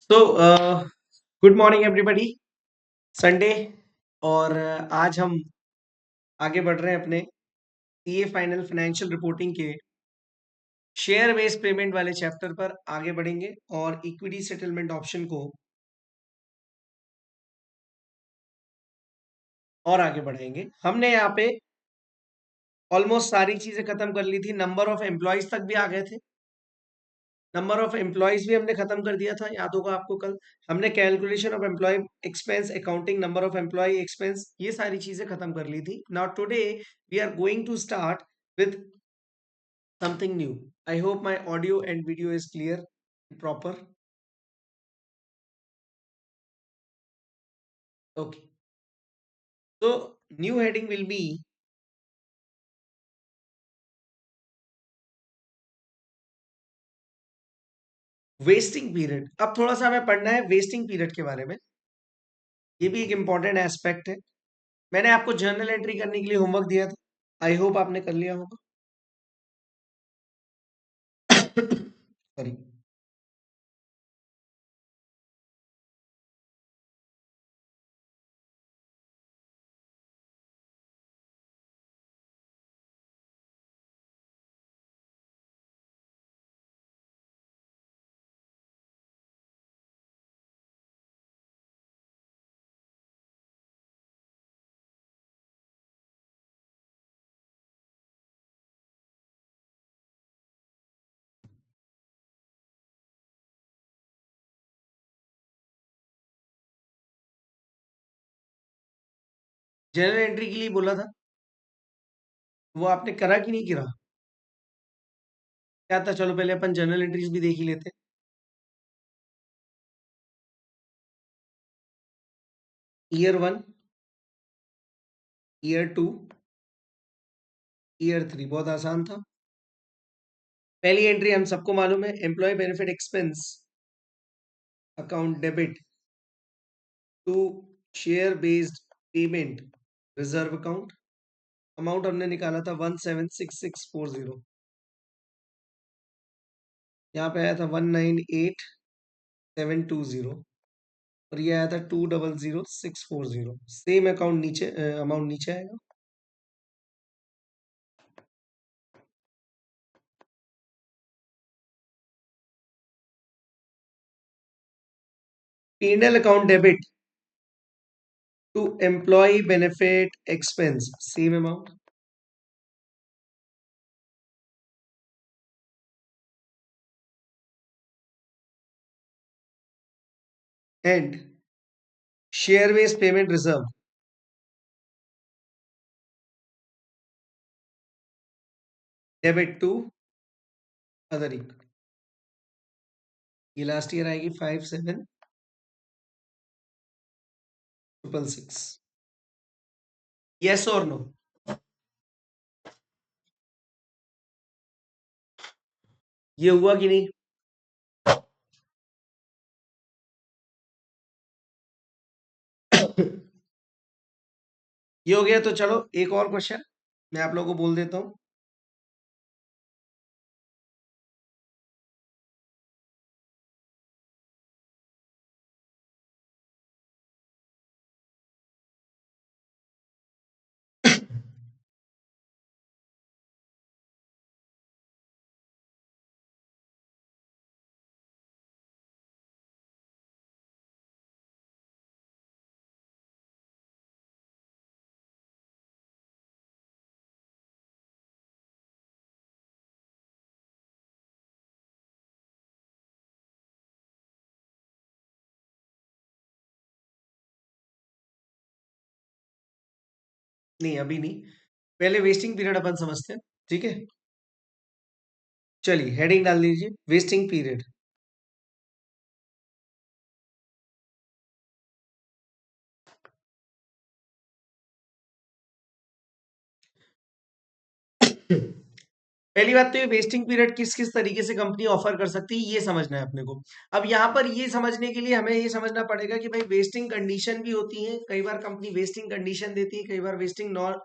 So good morning everybody. Sunday और आज हम आगे बढ़ रहे हैं अपने सीए फाइनल फाइनेंशियल रिपोर्टिंग के शेयर बेस्ड पेमेंट वाले चैप्टर पर आगे बढ़ेंगे और इक्विटी सेटलमेंट ऑप्शन को और आगे बढ़ाएंगे। हमने यहाँ पे ऑलमोस्ट सारी चीजें खत्म कर ली थी, नंबर ऑफ एम्प्लॉयज तक भी आ गए थे। नंबर ऑफ एम्प्लॉयज भी हमने खत्म कर दिया था, याद होगा आपको। कल हमने calculation of employee expense, accounting number of employee expense, ये सारी चीजें खत्म कर ली थी। Now today we are going to start with something new. I hope my audio and video is clear, proper. Okay. So new heading will be vesting period. अब थोड़ा सा हमें पढ़ना है वेस्टिंग पीरियड के बारे में। ये भी एक इंपॉर्टेंट एस्पेक्ट है। मैंने आपको जर्नल एंट्री करने के लिए होमवर्क दिया था, आई होप आपने कर लिया होगा। सॉरी। जर्नल एंट्री के लिए बोला था, वो आपने करा कि नहीं करा? क्या था, चलो पहले अपन जर्नल एंट्रीज भी देख ही लेते। Year one, year two, year three, बहुत आसान था। पहली एंट्री हम सबको मालूम है, employee benefit expense account debit to share based payment reserve account. Amount हमने निकाला था 176640। यहाँ पे आया था 198720 और ये आया था 200640। सेम अकाउंट नीचे, अमाउंट नीचे आएगा। PNL account debit to employ benefit expense, same amount. And share based payment reserve debit to other equity. ये लास्ट ईयर आएगी 57666। Yes or no? ये हुआ कि नहीं? ये हो गया तो चलो एक और क्वेश्चन मैं आप लोगों को बोल देता हूं। नहीं अभी नहीं, पहले वेस्टिंग पीरियड अपन समझते हैं, ठीक है। चलिए हेडिंग डाल दीजिए, वेस्टिंग पीरियड। पहली बात तो ये वेस्टिंग पीरियड किस किस तरीके से कंपनी ऑफर कर सकती है, ये समझना है अपने को। अब यहाँ पर ये समझने के लिए हमें ये समझना पड़ेगा कि भाई वेस्टिंग कंडीशन भी होती है। कई बार कंपनी वेस्टिंग कंडीशन देती है, कई बार वेस्टिंग नॉन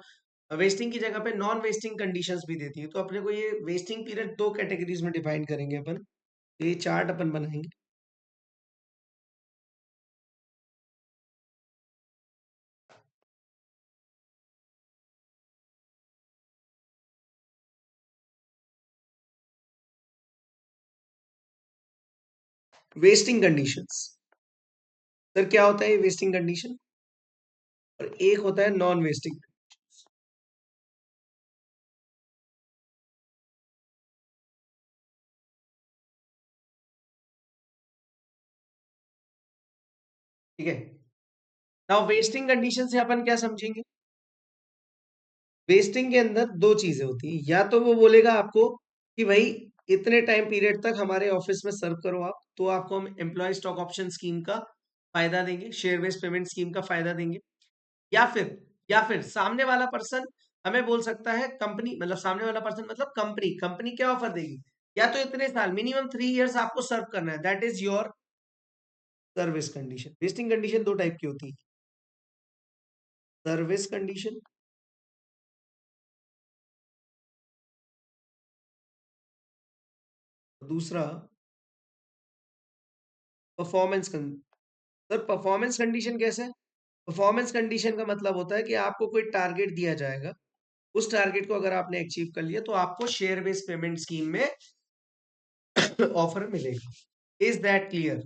वेस्टिंग की जगह पे नॉन वेस्टिंग कंडीशंस भी देती है। तो अपने को ये वेस्टिंग पीरियड दो कैटेगरीज में डिफाइन करेंगे अपन। ये चार्ट अपन बनाएंगे। Wasting conditions. सर क्या होता है ये वेस्टिंग कंडीशन? और एक होता है नॉन वेस्टिंग। ठीक है। नाउ वेस्टिंग कंडीशन से अपन क्या समझेंगे? वेस्टिंग के अंदर दो चीजें होती हैं, या तो वो बोलेगा आपको कि भाई इतने टाइम पीरियड तक हमारे ऑफिस में सर्व करो आप, तो आपको हम एम्प्लॉय स्टॉक ऑप्शन स्कीम का फायदा देंगे, शेयर बेस्ड पेमेंट स्कीम का फायदा देंगे। या फिर सामने वाला पर्सन हमें बोल सकता है, कंपनी मतलब सामने वाला पर्सन मतलब कंपनी कंपनी क्या ऑफर देगी, या तो इतने साल मिनिमम 3 इयर्स आपको सर्व करना है, that is your service condition. Wasting condition दो टाइप की होती है, सर्विस कंडीशन, दूसरा परफॉर्मेंस। सर परफॉर्मेंस कंडीशन कैसे? परफॉर्मेंस कंडीशन का मतलब होता है कि आपको कोई टारगेट दिया जाएगा, उस टारगेट को अगर आपने अचीव कर लिया तो आपको शेयर बेस्ड पेमेंट स्कीम में ऑफर मिलेगा। Is that clear?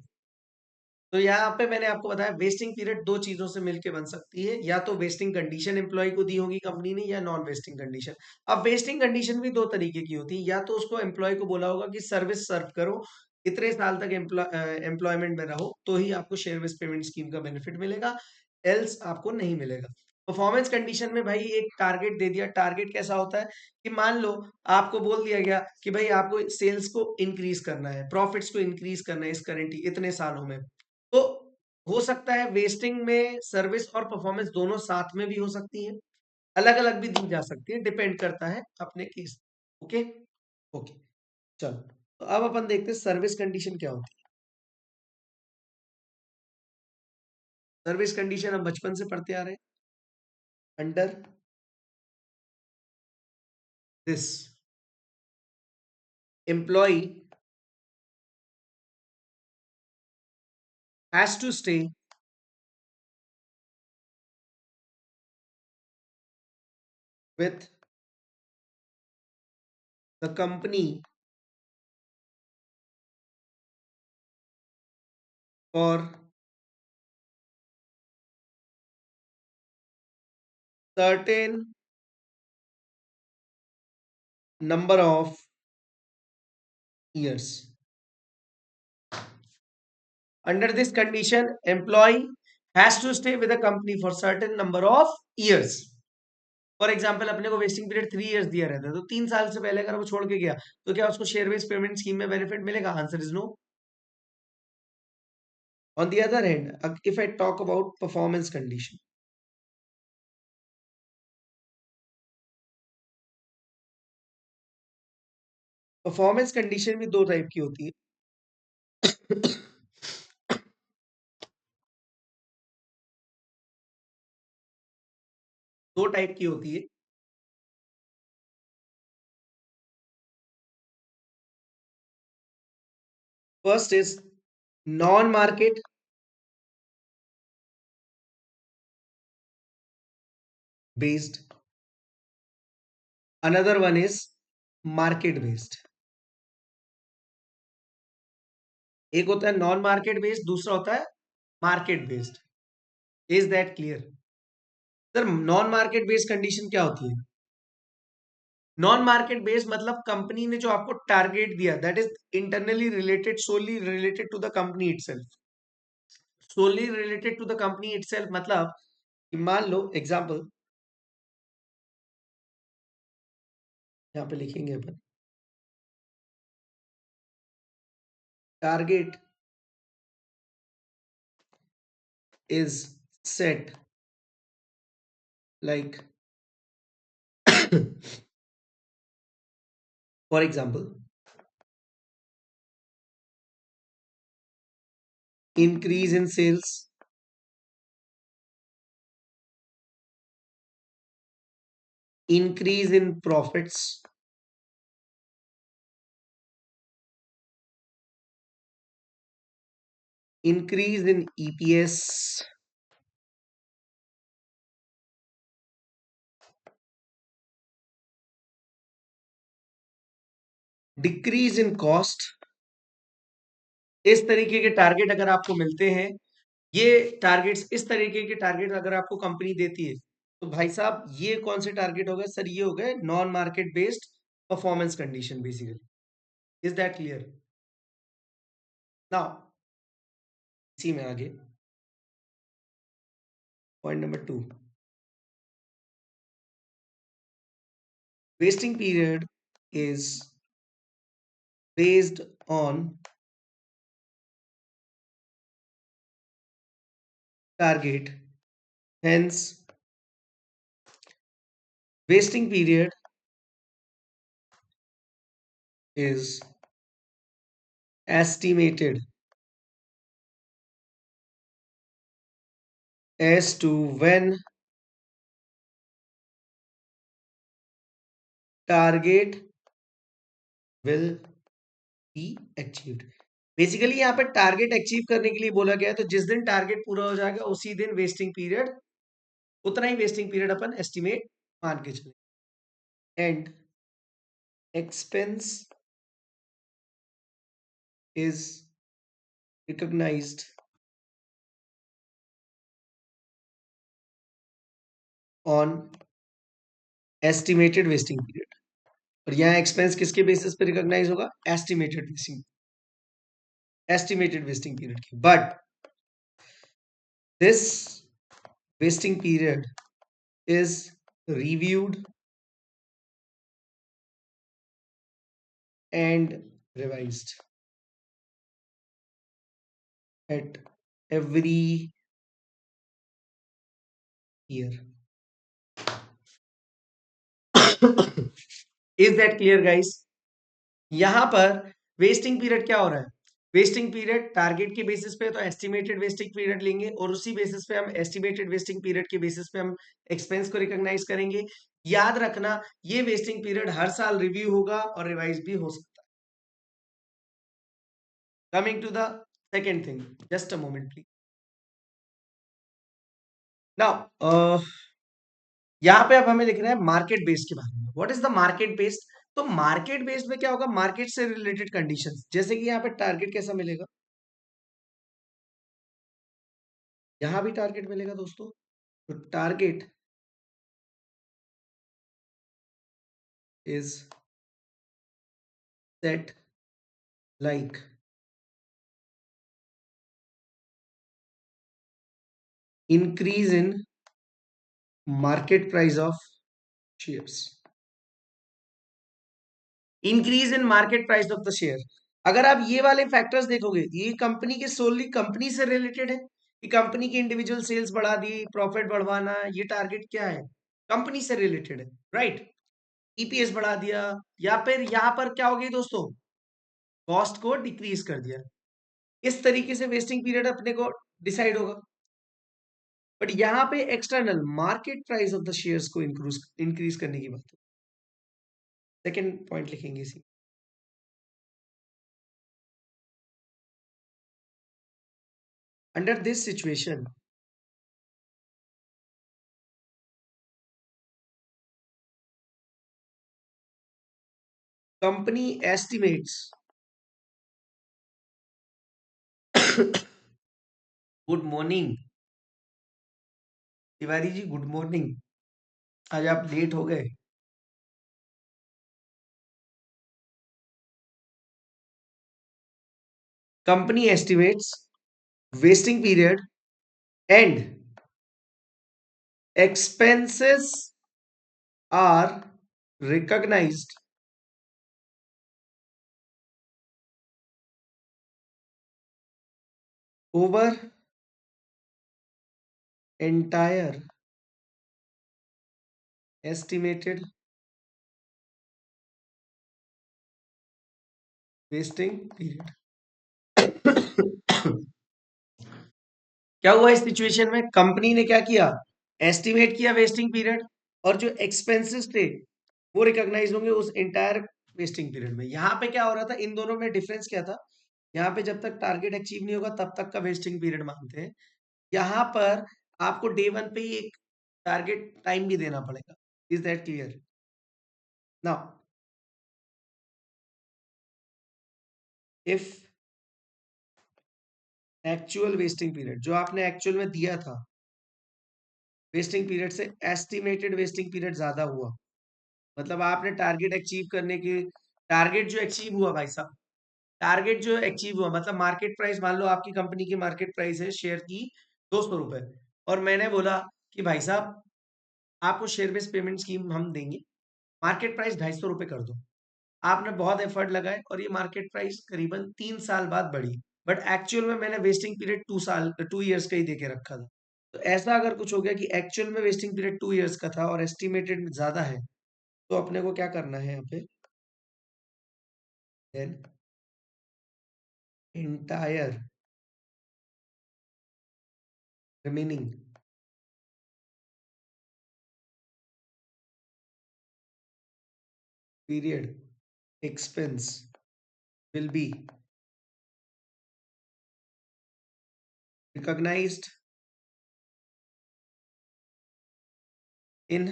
तो यहाँ पे मैंने आपको बताया वेस्टिंग पीरियड दो चीजों से मिलके बन सकती है, या तो वेस्टिंग कंडीशन एम्प्लॉय को दी होगी कंपनी ने, या नॉन वेस्टिंग कंडीशन। अब वेस्टिंग कंडीशन भी दो तरीके की होती है, या तो उसको एम्प्लॉय को बोला होगा कि सर्विस सर्व करो, इतने साल तक एम्प्लॉयमेंट में रहो, तो ही आपको शेयर बेस्ड पेमेंट स्कीम का बेनिफिट मिलेगा, एल्स आपको नहीं मिलेगा। परफॉर्मेंस कंडीशन में भाई एक टारगेट दे दिया। टारगेट कैसा होता है कि मान लो आपको बोल दिया गया कि भाई आपको सेल्स को इंक्रीज करना है, प्रॉफिट्स को इंक्रीज करना है इस करेंट इतने सालों में, तो हो सकता है वेस्टिंग में सर्विस और परफॉर्मेंस दोनों साथ में भी हो सकती है, अलग अलग भी दी जा सकती है, डिपेंड करता है अपने केस। ओके। ओके। चलो, तो अब अपन देखते हैं सर्विस कंडीशन क्या होती है। सर्विस कंडीशन हम बचपन से पढ़ते आ रहे हैं। Under this employee has to stay with the company for certain number of years. Under this condition, employee has to stay with the company for certain number of years. For example अपने को vesting period 3 years दिया रहता है, तो 3 साल से पहले अगर वो छोड़ के गया तो क्या उसको शेयर बेस्ड पेमेंट स्कीम में बेनिफिट मिलेगा? Answer is no. On the other hand, if I talk about performance condition, performance condition भी दो टाइप की होती है। दो टाइप की होती है। First is non market based, another one is market based. एक होता है नॉन मार्केट बेस्ड, दूसरा होता है market based. Is that clear? Sir non market based condition क्या होती है? नॉन मार्केट बेस्ड मतलब कंपनी ने जो आपको टारगेट दिया, that is internally related, solely related to the company itself. Solely related to the company itself मतलब कि मान लो एग्जांपल, यहाँ पे लिखेंगे अपन, target is set like for example increase in sales, increase in profits, increase in EPS, decrease in cost, इस तरीके के टारगेट अगर आपको मिलते हैं, ये टारगेट्स, इस तरीके के टारगेट अगर आपको कंपनी देती है, तो भाई साहब ये कौन से टारगेट हो गए सर? ये हो गए non market based performance condition basically. Is that clear? Now इसी में आगे point number 2, wasting period is based on target, hence wasting period is estimated as to when target will be achieved। Basically यहाँ पे target achieve करने के लिए बोला गया है, तो जिस दिन टारगेट पूरा हो जाएगा उसी दिन वेस्टिंग पीरियड, उतना ही वेस्टिंग पीरियड अपन एस्टिमेट मान के चले। And expense is recognized on estimated wasting period। और यहाँ एक्सपेंस किसके बेसिस पे रिकॉग्नाइज होगा? एस्टिमेटेड वेस्टिंग पीरियड की। But this wasting period is reviewed and revised at every year. Is that clear guys? यहां पर वेस्टिंग पीरियड क्या हो रहा है? वेस्टिंग पीरियड टारगेट के बेसिस पे तो एस्टिमेटेड वेस्टिंग पीरियड लेंगे, और उसी बेसिस पे हम एस्टिमेटेड वेस्टिंग पीरियड के बेसिस पे हम एक्सपेंस को रिकॉग्नाइज करेंगे। याद रखना ये वेस्टिंग पीरियड हर साल रिव्यू होगा और रिवाइज भी हो सकता है। Coming to the second thing, just a moment please. Now यहाँ पे अब हमें लिख रहा है मार्केट बेस्ड के बारे में। What is the market based? तो मार्केट बेस्ड में क्या होगा? मार्केट से रिलेटेड कंडीशंस, जैसे कि यहाँ पे टारगेट कैसा मिलेगा, यहां भी टारगेट मिलेगा दोस्तों। तो target is set like increase in market price of shares। Increase in market price of the share. अगर आप ये वाले फैक्टर्स देखोगे, ये कंपनी के सोनली कंपनी से रिलेटेड है कि कंपनी की इंडिविजुअल सेल्स बढ़ा दी, प्रॉफिट बढ़वाना, ये टारगेट क्या है? कंपनी से रिलेटेड है, राइट? ईपीएस बढ़ा दिया, या फिर यहां पर क्या हो गई दोस्तों? कॉस्ट को डिक्रीज कर दिया। इस तरीके से वेस्टिंग पीरियड अपने को डिसाइड होगा। बट यहाँ पे external market price of the shares को इंक्रीज करने की बात है। सेकेंड पॉइंट लिखेंगे इसी। Under this situation company estimates good morning Tiwari ji, good morning. आज आप लेट हो गए। Company estimates vesting period and expenses are recognized over entire estimated vesting period. क्या हुआ इस सिचुएशन में? कंपनी ने क्या किया? एस्टिमेट किया वेस्टिंग पीरियड, और जो एक्सपेंसेस थे वो रिकॉग्नाइज होंगे उस इंटायर वेस्टिंग पीरियड में। यहाँ पे क्या हो रहा था? इन दोनों में डिफरेंस क्या था? यहाँ पे जब तक टारगेट अचीव नहीं होगा तब तक का वेस्टिंग पीरियड मानते हैं। यहाँ पर आपको डे वन पे ही एक टारगेट टाइम भी देना पड़ेगा। Is that clear? Now if actual vesting period जो आपने एक्चुअल में दिया था वेस्टिंग पीरियड से एस्टिमेटेड वेस्टिंग पीरियड ज्यादा हुआ, मतलब आपने टारगेट अचीव करने के टारगेट जो अचीव हुआ भाई साहब, टारगेट जो अचीव हुआ मतलब मार्केट प्राइस, मान लो आपकी कंपनी की मार्केट प्राइस है शेयर की 200 रुपए, और मैंने बोला कि भाई साहब आपको शेयर बेस्ड पेमेंट स्कीम हम देंगे, मार्केट प्राइस 250 रुपए कर दो। आपने बहुत एफर्ट लगाए और ये मार्केट प्राइस करीबन 3 साल बाद बढ़ी, बट एक्चुअल में मैंने वेस्टिंग पीरियड 2 साल 2 इयर्स का ही देके रखा था। तो ऐसा अगर कुछ हो गया कि एक्चुअल में वेस्टिंग पीरियड 2 इयर्स का था और एस्टिमेटेड ज्यादा है, तो अपने को क्या करना है यहाँ पे, then entire remaining period expense will be recognized in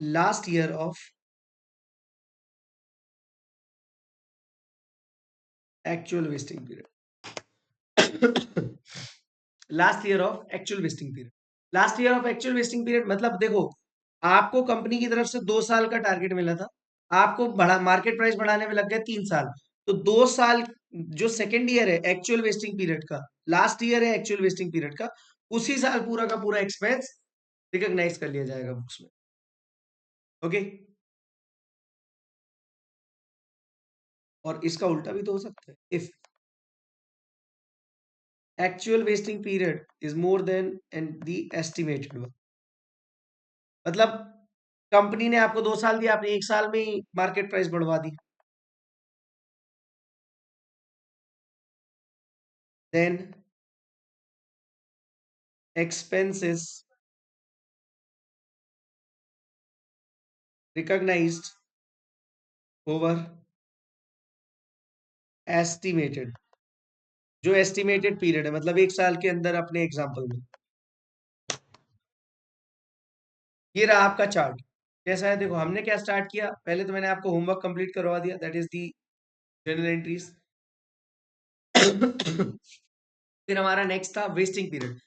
last year of actual vesting period. Last year of actual vesting period, last year of actual vesting period मतलब देखो, आपको कंपनी की तरफ से 2 साल का टारगेट मिला था, आपको बढ़ा मार्केट प्राइस बढ़ाने में लग गए 3 साल, तो 2 साल जो सेकेंड ईयर है एक्चुअल वेस्टिंग पीरियड का, लास्ट ईयर है एक्चुअल वेस्टिंग पीरियड का, उसी साल पूरा का पूरा एक्सपेंस रिकॉग्नाइज कर लिया जाएगा बुक्स में। ओके, और इसका उल्टा भी तो हो सकता है, if actual wasting period is more than and the estimated one, मतलब कंपनी ने आपको 2 साल दिया, आपने 1 साल में ही मार्केट प्राइस बढ़वा दी, then expenses recognized over estimated, जो एस्टिमेटेड पीरियड है मतलब 1 साल के अंदर अपने एग्जांपल में, ये रहा आपका चार्ट। कैसा है देखो, हमने क्या स्टार्ट किया, पहले तो मैंने आपको होमवर्क कंप्लीट करवा दिया, that is the general entries. फिर हमारा नेक्स्ट था वेस्टिंग पीरियड।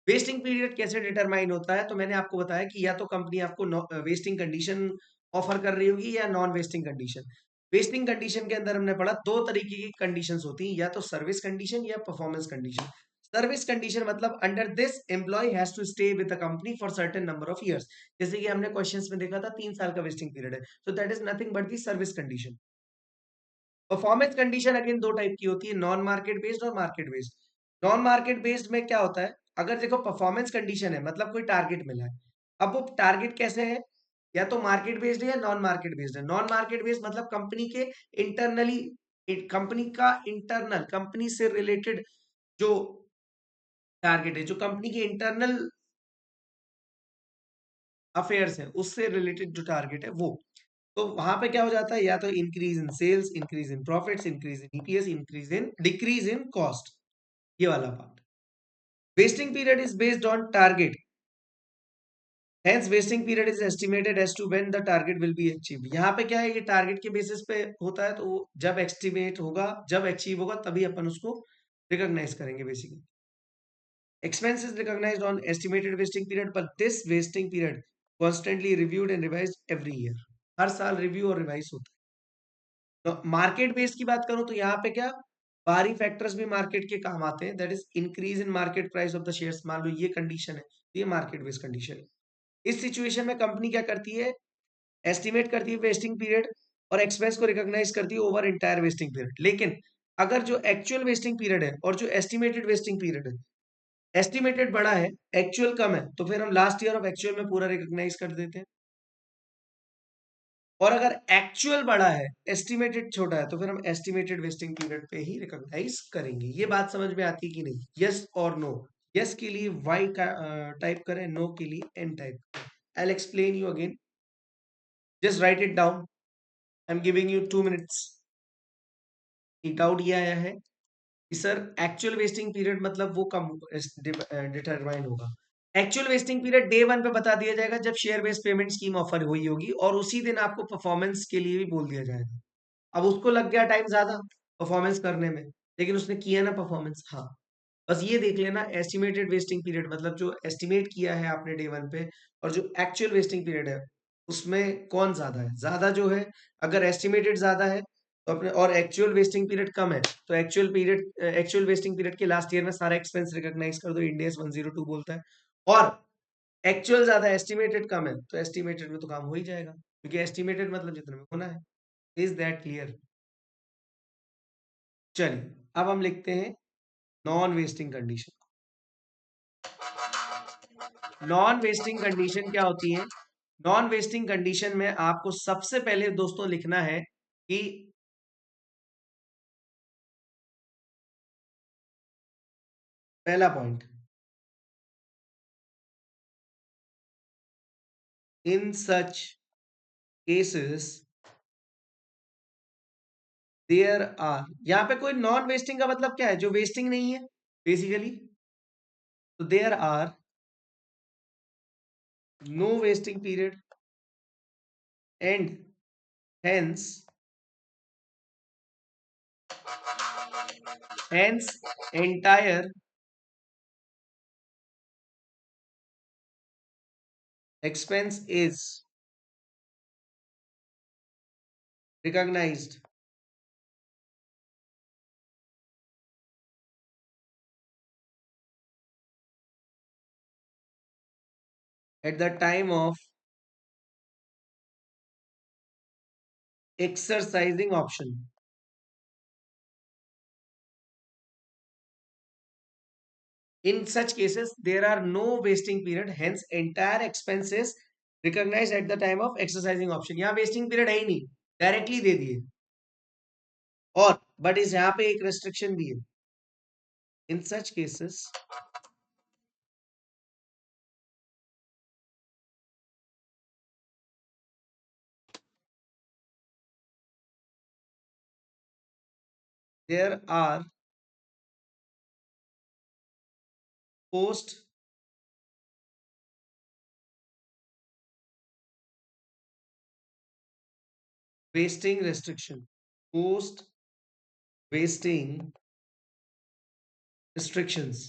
वेस्टिंग पीरियड कैसे डिटरमाइन होता है, तो मैंने आपको बताया कि या तो कंपनी आपको वेस्टिंग कंडीशन ऑफर कर रही होगी या non wasting condition. Wasting condition के अंदर हमने पढ़ा दो तरीके की कंडीशंस होती हैं, या तो सर्विस कंडीशन या परफॉर्मेंस कंडीशन। सर्विस कंडीशन मतलब under this employee has to stay with the company for certain number of years, जैसे कि हमने क्वेश्चंस में देखा था 3 साल का वेस्टिंग पीरियड है, तो that is nothing but the service condition. Performance condition again दो टाइप की होती है, नॉन मार्केट बेस्ड और market based. Non market based में क्या होता है, अगर देखो परफॉर्मेंस कंडीशन है मतलब कोई टारगेट मिला है, अब वो टारगेट कैसे है, या तो मार्केट बेस्ड है या नॉन मार्केट बेस्ड है। नॉन मार्केट बेस्ड मतलब कंपनी के इंटरनली, कंपनी का इंटरनल कंपनी से रिलेटेड जो टारगेट है, जो कंपनी की इंटरनल अफेयर्स है उससे रिलेटेड जो टारगेट है वो, तो वहां पे क्या हो जाता है, या तो increase in sales, increase in profits, increase in EPS, increase in decrease in cost, ये वाला part. Vesting period is based on target, hence vesting period is estimated as to when the target will be achieved. यहाँ पे क्या है, ये target के basis पे होता है, तो वो जब एस्टिमेट होगा, जब अचीव होगा तभी अपन उसको रिकॉग्नाइज करेंगे basically. Expense is recognized on estimated wasting period, but this wasting period constantly reviewed and revised every year. हर साल रिव्यू और रिवाइज होता है। तो मार्केट बेस्ड की बात करूं तो यहाँ पे क्या, बाहरी फैक्टर्स भी मार्केट के काम आते हैं, that is increase in market price of the shares. मान लो ये कंडीशन है, तो ये मार्केट बेस्ड कंडीशन है। इस सिचुएशन में कंपनी क्या करती है, एस्टिमेट करती है वेस्टिंग पीरियड और एक्सपेंस को रिकॉग्नाइज करती है ओवर इंटायर वेस्टिंग पीरियड। लेकिन अगर जो एक्चुअल वेस्टिंग पीरियड है और जो एस्टिमेटेड वेस्टिंग पीरियड है, एस्टिमेटेड बड़ा है एक्चुअल कम है, तो फिर हम लास्ट ईयर ऑफ एक्चुअल में पूरा रिकॉग्नाइज कर देते हैं। और अगर एक्चुअल बड़ा है एस्टिमेटेड छोटा है, तो फिर हम एस्टिमेटेड वेस्टिंग पीरियड पे ही रिकॉग्नाइज करेंगे। ये बात समझ में आती है कि नहीं, यस और नो। यस के लिए वाई का टाइप करें, नो के लिए N type. I will explain you again, just write it down, I am giving you 2 minutes. एक डाउट ये आया है कि सर एक्चुअल वेस्टिंग पीरियड मतलब वो कम डिटरमाइन होगा। Actual vesting period day one पे बता दिया जाएगा जब share based payment scheme offer हुई होगी, और उसी दिन आपको परफॉर्मेंस के लिए भी बोल दिया जाएगा। अब उसको लग गया टाइम ज्यादा परफॉर्मेंस करने में, लेकिन उसने किया ना परफॉर्मेंस, हाँ। बस ये देख लेना एस्टिमेटेड वेस्टिंग पीरियड, मतलब जो एस्टिमेट किया है आपने डे 1 पे और जो एक्चुअल वेस्टिंग पीरियड है उसमें कौन ज्यादा है। ज्यादा जो है, अगर एस्टिमेटेड ज्यादा है तो अपने, और एक्चुअल वेस्टिंग पीरियड कम है, तो एक्चुअल वेस्टिंग पीरियड के लास्ट ईयर में सारा एक्सपेंस रिकॉग्नाइज कर दो, इंड एस 102 बोलता है। और एक्चुअल ज्यादा, एस्टिमेटेड कम है, तो एस्टिमेटेड में तो काम हो ही जाएगा, क्योंकि एस्टिमेटेड मतलब जितने में होना है। Is that clear? चलिए अब हम लिखते हैं non wasting condition. Non wasting condition क्या होती है? नॉन वेस्टिंग कंडीशन में आपको सबसे पहले दोस्तों लिखना है कि पहला point, in such cases there are, यहां पे कोई नॉन वेस्टिंग का मतलब क्या है? जो वेस्टिंग नहीं है बेसिकली, तो there are no vesting period and hence entire expense is recognized at the time of exercising option. In such cases, there are no wasting period, hence entire expenses recognized at the time of exercising option. यहाँ wasting period है ही नहीं, directly दे दिए। और but इस यहाँ पे एक restriction भी है, in such cases there are post vesting restriction, post wasting restrictions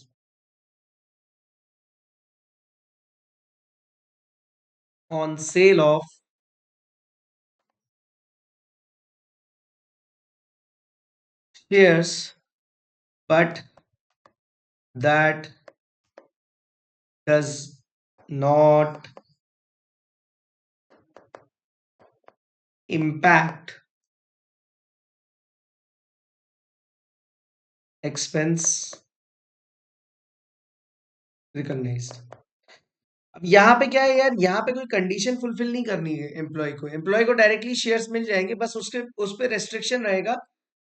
on sale of shares, but that does not impact expense recognized। अब यहाँ पे क्या है यार, यहाँ पे कोई कंडीशन फुलफिल नहीं करनी है एम्प्लॉय को। एम्प्लॉय को डायरेक्टली शेयर्स मिल जाएंगे, बस उसके उस पे रेस्ट्रिक्शन रहेगा,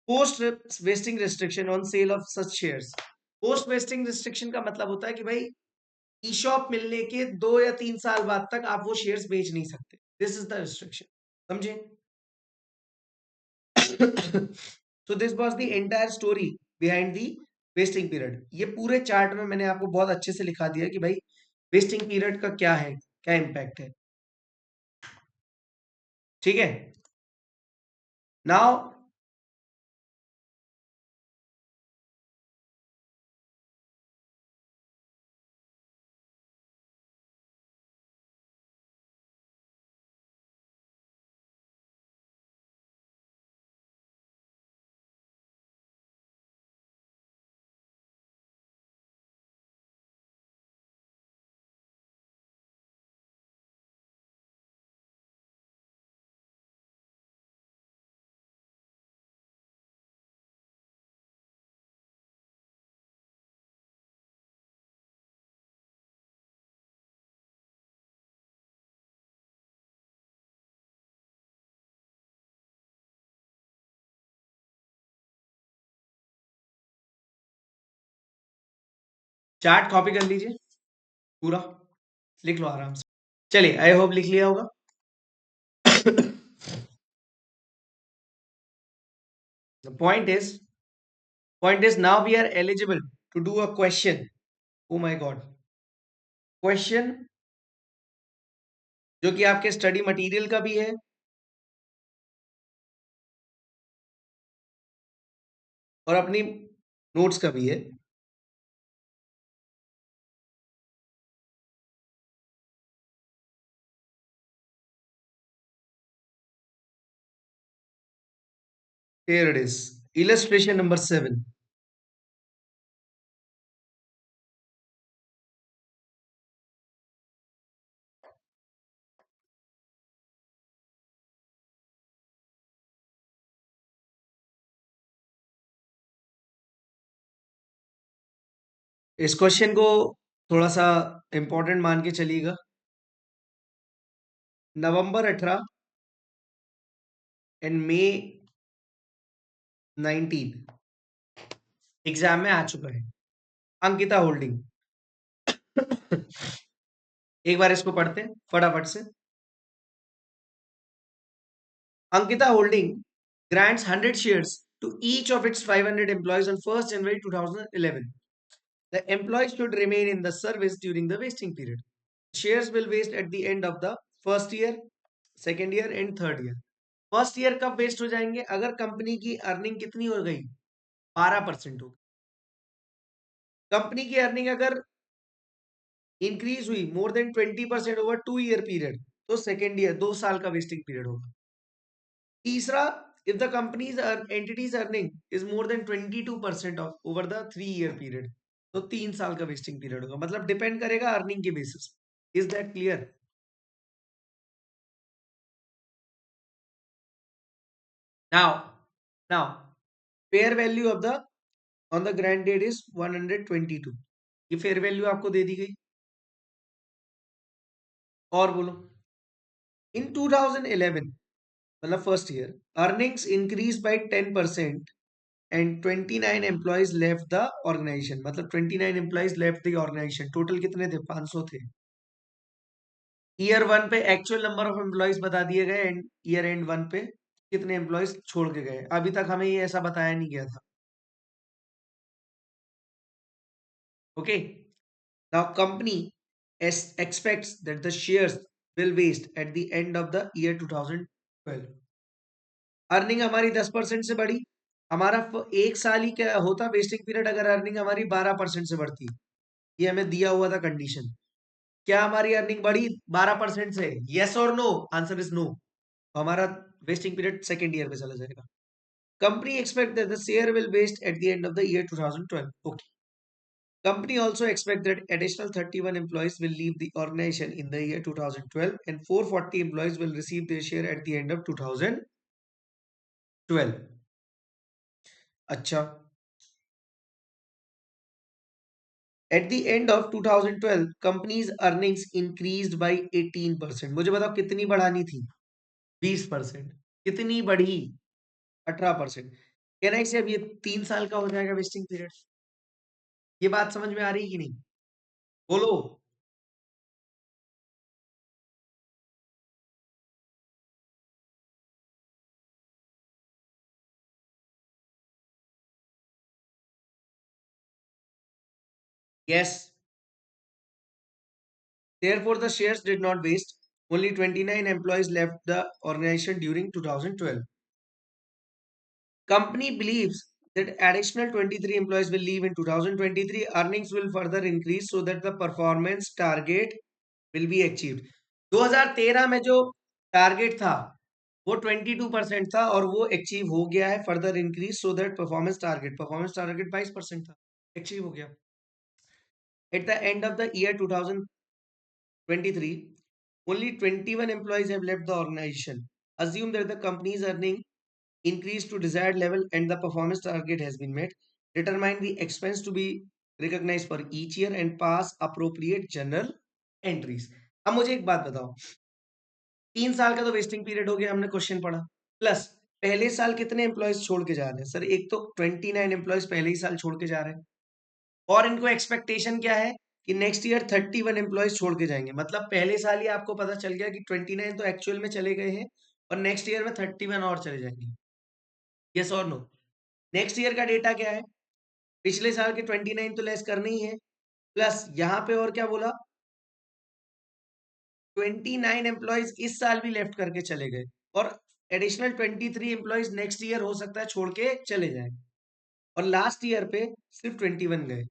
post wasting restriction on sale of such shares. Post wasting restriction का मतलब होता है कि भाई ई शॉप मिलने के 2 या 3 साल बाद तक आप वो शेयर्स बेच नहीं सकते। दिस इज द रिस्ट्रिक्शन, समझे? So this was the entire story behind the vesting period. ये पूरे चार्ट में मैंने आपको बहुत अच्छे से लिखा दिया कि भाई वेस्टिंग पीरियड का क्या है, क्या इंपैक्ट है। ठीक है, नाउ चार्ट कॉपी कर लीजिए पूरा, लिख लो आराम से। चलिए, आई होप लिख लिया होगा। The point is now we are eligible to do a question. Oh my god, question जो कि आपके स्टडी मटेरियल का भी है और अपनी नोट्स का भी है। Here it is. Illustration number 7. इस क्वेश्चन को थोड़ा सा इंपॉर्टेंट मान के चलिएगा। नवंबर 18 एंड मई 19 एग्जाम में आ चुका है। अंकिता होल्डिंग। एक बार इसको पढ़ते हैं फटाफट से। Ankita Holding grants 100 shares to each of its 500 employees on 1st January 2011. The employees should remain in the service during the vesting period. Shares will vest at the end of the first year, second year and third year. First year कब waste हो जाएंगे? अगर company की earning कितनी हो गई? 12% हो। Company की अर्निंग अगर इंक्रीज हुई more than 20% over 2 year period, तो सेकेंड ईयर 2 साल का वेस्टिंग पीरियड होगा। तीसरा, if the company's entity's earning is more than 22% of over the 3 year period, तो 3 साल का वेस्टिंग पीरियड होगा। मतलब डिपेंड करेगा अर्निंग के basis. Is that clear? Now now fair value of the on the grant date is 122। ये fair value आपको दे दी गई। और बोलो, इन 2011 मतलब first year earnings increase by 10% and 29 employees left the organisation. मतलब 29 employees left the organisation. Total कितने थे? 500 थे। ईयर वन पे एक्चुअल नंबर ऑफ एम्प्लॉइज बता दिए गए एंड ईयर एंड वन पे कितने एम्प्लॉइज छोड़ के गए। अभी तक हमें ये ऐसा बताया नहीं गया था। Okay, now company expects that the shares will vest at the end of the year 2012। Earning हमारी 10% से बढ़ी। हमारा एक साल ही क्या होता वेस्टिंग पीरियड अगर अर्निंग हमारी 12% से बढ़ती। ये हमें दिया हुआ था कंडीशन। क्या हमारी अर्निंग बढ़ी 12% से? Yes or no? Answer is no. हमारा वेस्टिंग पीरियड सेकेंड ईयर पे चला जाएगा। Company expect that the share will vest at the end of the year 2012. Okay. Company also expect that additional 31 employees will leave the organization in the year 2012 and 440 employees will receive their share at the end of 2012. अच्छा, at the end of 2012 company's earnings increased by 18%। मुझे बताओ कितनी बढ़ानी थी? 20%। कितनी बढ़ी? 18%। कहना इसे अब ये 3 साल का हो जाएगा वेस्टिंग पीरियड। ये बात समझ में आ रही कि नहीं? बोलो। Yes. Therefore, the shares did not waste. Only 29 employees left the organization during 2012. Company believes that additional 23 employees will leave in 2023. Earnings will further increase so that the performance target will be achieved. 2013 में जो target था वो 22% था और वो achieve हो गया है। Further increase so that performance target 22% था, अचीव हो गया। At the end of the year 2023, only 21 employees have left the organization. Assume that the company's earning increased to desired level and the performance target has been met. Determine the expense to be recognized for each year and pass appropriate journal entries. अब मुझे एक बात बताओ, 3 साल का तो vesting period हो गया, हमने क्वेश्चन पढ़ा। प्लस पहले साल कितने एम्प्लॉयज छोड़ के जा रहे हैं? सर एक तो 29 एम्प्लॉयज पहले ही साल छोड़ के जा रहे हैं और इनको एक्सपेक्टेशन क्या है कि नेक्स्ट ईयर 31 एम्प्लॉयज छोड़ के जाएंगे। मतलब पहले साल ही आपको पता चल गया कि 29 तो एक्चुअल में चले गए हैं और नेक्स्ट ईयर में 31 और चले जाएंगे। Yes or no? Next year का डेटा क्या है? पिछले साल के 29 तो लेस करने ही है, प्लस यहाँ पे और क्या बोला? 29 एम्प्लॉयज इस साल भी लेफ्ट करके चले गए और एडिशनल 23 एम्प्लॉयज नेक्स्ट ईयर हो सकता है छोड़ के चले जाएं। और लास्ट ईयर पे सिर्फ 21 गए।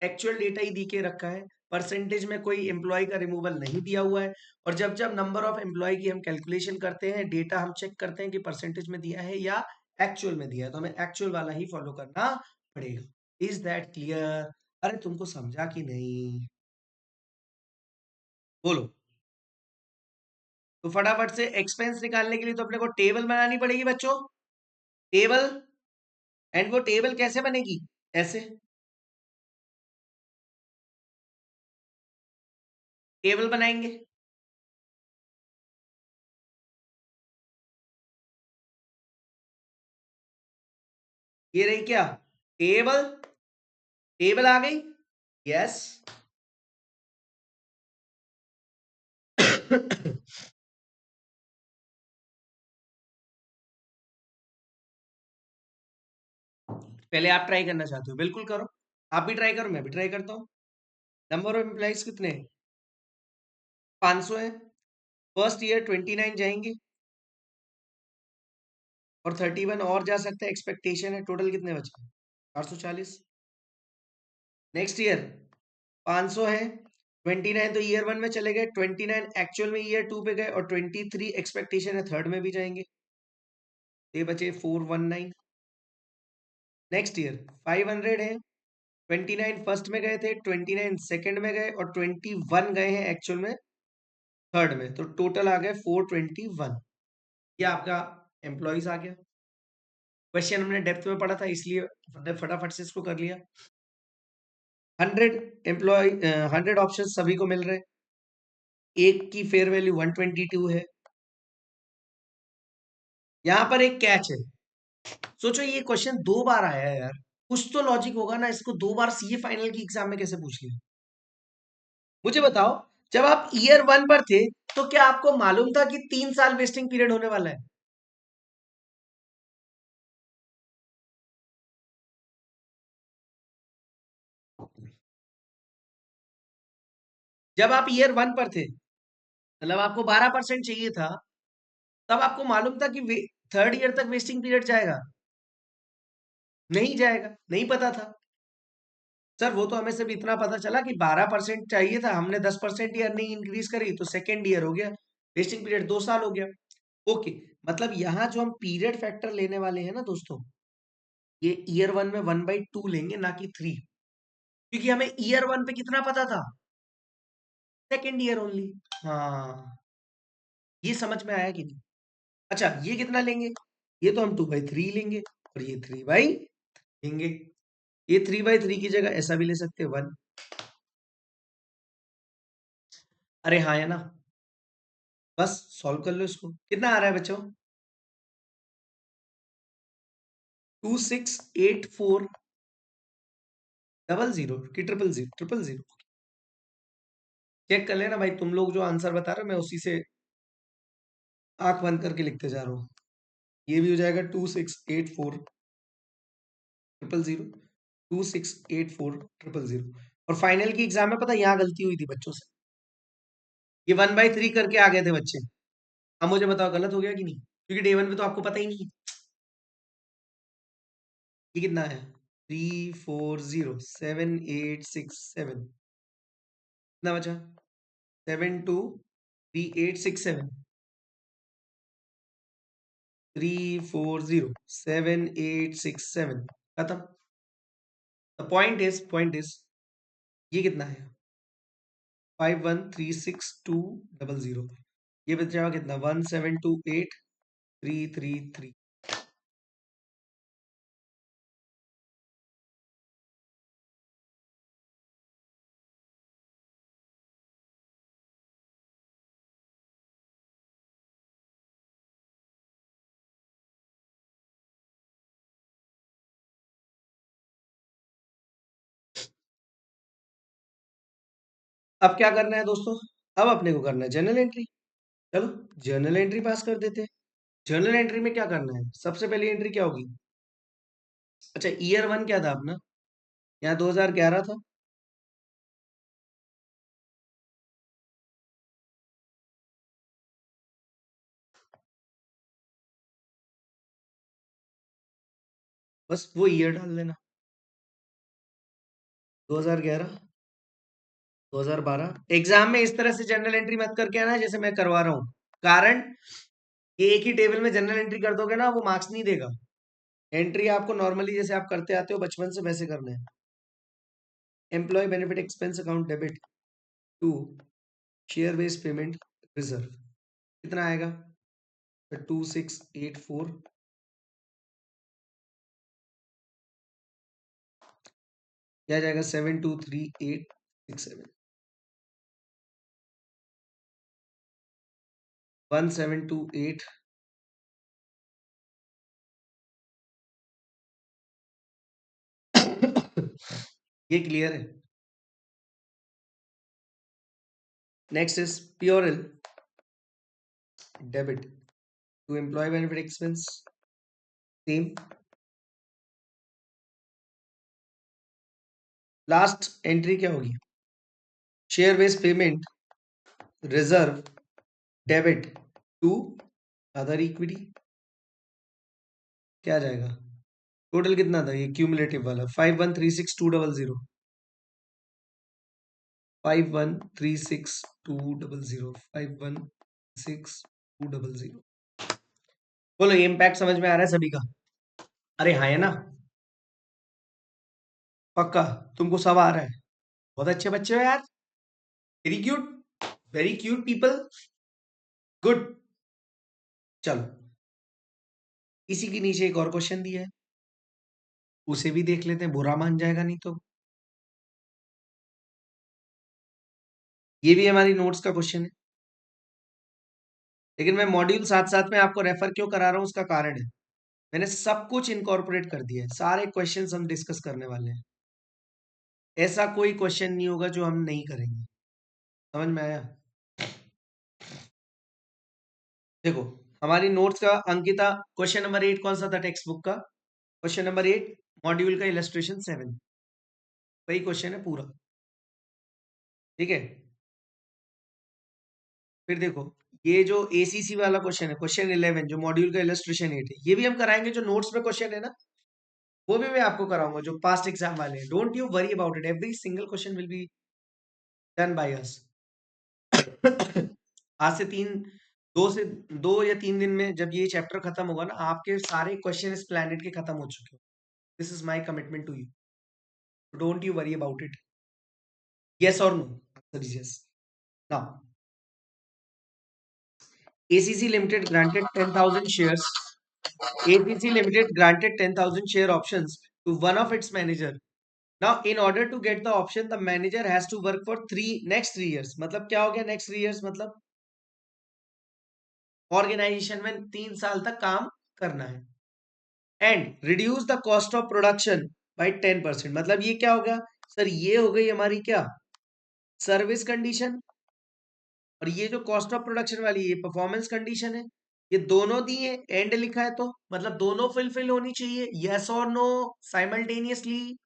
एक्चुअल डेटा ही दी के रखा है, परसेंटेज में कोई एम्प्लॉय का रिमूवल नहीं दिया हुआ है। और जब जब नंबर ऑफ एम्प्लॉय की हम कैलकुलेशन करते हैं, डेटा हम चेक करते हैं कि परसेंटेज में दिया है या एक्चुअल में दिया है, तो हमें एक्चुअल वाला ही फॉलो करना पड़ेगा। Is that clear? अरे तुमको समझा कि नहीं? बोलो। तो फटाफट से एक्सपेंस निकालने के लिए तो अपने को टेबल बनानी पड़ेगी बच्चों, टेबल। एंड वो टेबल कैसे बनेगी? ऐसे टेबल बनाएंगे। ये रही क्या? टेबल। टेबल आ गई। यस। पहले आप ट्राई करना चाहते हो, बिल्कुल करो। आप भी ट्राई करो, मैं भी ट्राई करता हूँ। नंबर ऑफ एम्प्लॉइज कितने? 500 है। फर्स्ट ईयर 29 जाएंगे और 31 और जा सकते हैं, एक्सपेक्टेशन है। टोटल कितने बचे? 440। नेक्स्ट ईयर 500 है। 29 तो ईयर वन में चले गए, 29 एक्चुअल में ईयर टू पे गए, और 23 एक्सपेक्टेशन है थर्ड में भी जाएंगे। ये बचे 419। नेक्स्ट ईयर 500 है। 29 फर्स्ट में गए थे, 29 सेकंड में गए, और 21 गए हैं एक्चुअल में थर्ड में, तो टोटल आ गए 421। ये आपका एम्प्लॉइज आ गया। क्वेश्चन हमने डेप्थ में पढ़ा था, इसलिए हमने फटाफट से इसको कर लिया। 100 एम्प्लॉय, 100 ऑप्शन सभी को मिल रहे। एक की फेयर वैल्यू 122 है। यहां पर एक कैच है। सोचो ये क्वेश्चन 2 बार आया है यार, कुछ तो लॉजिक होगा ना, इसको 2 बार सीए फाइनल की एग्जाम में कैसे पूछ लिया? मुझे बताओ, जब आप ईयर वन पर थे तो क्या आपको मालूम था कि 3 साल वेस्टिंग पीरियड होने वाला है? जब आप ईयर वन पर थे, मतलब आपको 12% चाहिए था, तब आपको मालूम था कि थर्ड ईयर तक वेस्टिंग पीरियड जाएगा? नहीं जाएगा, नहीं पता था। सर वो तो हमें सिर्फ इतना पता चला कि 12% चाहिए था, हमने 10% ही अर्निंग इंक्रीज करी तो सेकेंड ईयर हो गया, वेस्टिंग पीरियड 2 साल हो गया। ओके। मतलब यहाँ जो हम पीरियड फैक्टर लेने वाले हैं ना दोस्तों, ये ईयर वन में 1/2 लेंगे, ना कि 3। क्योंकि हमें ईयर वन पे कितना पता था? Second year only. हाँ, ये समझ में आया कि नहीं? अच्छा, ये कितना लेंगे? ये तो हम 2/3 लेंगे, और ये 3/, लेंगे। ये 3/3 की जगह ऐसा भी ले सकते हैं, 1। अरे हाँ, है ना? बस सॉल्व कर लो इसको। कितना आ रहा है बच्चों? 268400 की 000? चेक कर लेना भाई, तुम लोग जो आंसर बता रहे हो, मैं उसी से आंख बंद करके लिखते जा रहा हूँ। ये भी हो जाएगा 268400, 268400। और फाइनल की एग्जाम में पता है, यहाँ गलती हुई थी बच्चों से, ये 1/3 करके आ गए थे बच्चे। अब मुझे बताओ गलत हो गया कि नहीं? क्योंकि डे वन में तो आपको पता ही नहीं। ये कितना है? 3407 कितना बचा? 723867। 3407 खत्म। पॉइंट इज ये कितना है? 5136,200। ये बचा कितना? 1728333। अब क्या करना है दोस्तों? अब अपने को करना है जर्नल एंट्री। चलो जर्नल एंट्री पास कर देते हैं। जर्नल एंट्री में क्या करना है? सबसे पहली एंट्री क्या होगी? अच्छा, ईयर वन क्या था अपना? यहाँ 2011 था। बस वो ईयर डाल देना, 2011, 2012। एग्जाम में इस तरह से जनरल एंट्री मत करके आना जैसे मैं करवा रहा हूँ। कारण ये एक ही टेबल में जनरल एंट्री कर दोगे ना, वो मार्क्स नहीं देगा। एंट्री आपको नॉर्मली जैसे आप करते आते हो बचपन से वैसे करना है। Employee benefit expense account debit to share based payment reserve, कितना आएगा? 2684, क्या जाएगा? 723867, 1728। ये क्लियर है? Next is purely debit to employ benefit expense, same. Last entry क्या होगी? Share based payment reserve debit to other equity, क्या जाएगा? टोटल कितना था ये क्यूमुलेटिव वाला? 5136,200, 5136,200, 5136,200। बोलो, ये इम्पैक्ट समझ में आ रहा है सभी का? अरे हाँ, है ना? पक्का? तुमको सब आ रहा है? बहुत अच्छे बच्चे हो यार, very cute, very cute people, good. चलो, इसी के नीचे एक और क्वेश्चन दिया है, उसे भी देख लेते हैं, बुरा मान जाएगा नहीं तो। ये भी हमारी नोट्स का क्वेश्चन है, लेकिन मैं मॉड्यूल साथ साथ में आपको रेफर क्यों करा रहा हूं, उसका कारण है, मैंने सब कुछ इनकॉर्पोरेट कर दिया है, सारे क्वेश्चंस हम डिस्कस करने वाले हैं। ऐसा कोई क्वेश्चन नहीं होगा जो हम नहीं करेंगे। समझ में आया? देखो, हमारी नोट्स का अंकिता, क्वेश्चन नंबर 8 कौन सा था टेक्स्ट बुक का? क्वेश्चन नंबर 8 मॉड्यूल का इलस्ट्रेशन 7, वही क्वेश्चन है पूरा, ठीक है? फिर देखो, ये जो एसीसी वाला क्वेश्चन है, क्वेश्चन 11 जो मॉड्यूल का इलस्ट्रेशन 8 है, ये भी हम कराएंगे। जो नोट्स में क्वेश्चन है ना, वो भी मैं आपको कराऊंगा, जो पास्ट एग्जाम वाले हैं। Don't you worry about it, every single question will be done by us. आज से 2 या 3 दिन में जब ये चैप्टर खत्म होगा ना, आपके सारे क्वेश्चन इस प्लेनेट के खत्म हो चुके हो। This is my commitment to you, don't you worry about it. Yes or no? Answer is yes. Now, ACC Limited granted 10,000 shares. ACC Limited granted 10,000 share options to one of its manager. Now, in order to get the option, the manager has to work for next 3 years. मतलब क्या हो गया next 3 years? मतलब organisation में 3 साल तक काम करना है। And reduce the cost of production by 10%। मतलब ये क्या हो गया सर? ये हो गई हमारी क्या, सर्विस कंडीशन। और ये जो कॉस्ट ऑफ प्रोडक्शन वाली, ये परफॉर्मेंस कंडीशन है। ये दोनों दिए, एंड लिखा है, तो मतलब दोनों फुलफिल होनी चाहिए, यस और नो, साइमल्टेनियसली।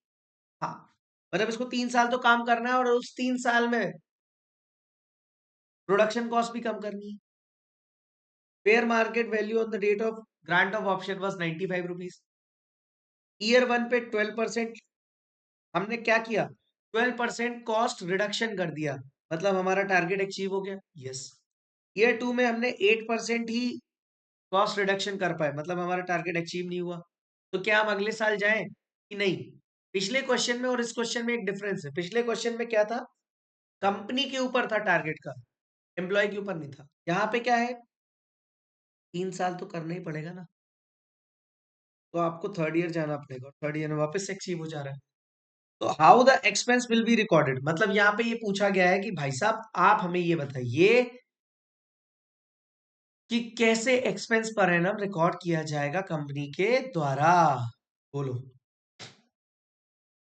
हाँ, मतलब इसको 3 साल तो काम करना है, और उस 3 साल में प्रोडक्शन कॉस्ट भी कम करनी है। Fair market value on the date of grant of option was 95 rupees. Year 1 पे 12% हमने क्या किया, 12% कॉस्ट रिडक्शन कर दिया, मतलब हमारा टारगेट अचीव हो गया। यस। ईयर 2 में हमने 8% ही कॉस्ट रिडक्शन कर पाए, मतलब हमारा टारगेट अचीव नहीं हुआ। तो क्या हम अगले साल जाएं कि नहीं? पिछले क्वेश्चन में और इस क्वेश्चन में एक डिफरेंस है। पिछले क्वेश्चन में क्या था, कंपनी के ऊपर था टारगेट का, एम्प्लॉय के ऊपर नहीं था। यहाँ पे क्या है, 3 साल तो करना ही पड़ेगा ना, तो आपको थर्ड ईयर जाना पड़ेगा, थर्ड ईयर में वापस से अचीव हो जा रहा है। तो how the expense will be recorded, मतलब यहाँ पे ये पूछा गया है कि भाई साहब आप हमें ये बताइए कि कैसे एक्सपेंस पर एनम रिकॉर्ड किया जाएगा कंपनी के द्वारा। बोलो।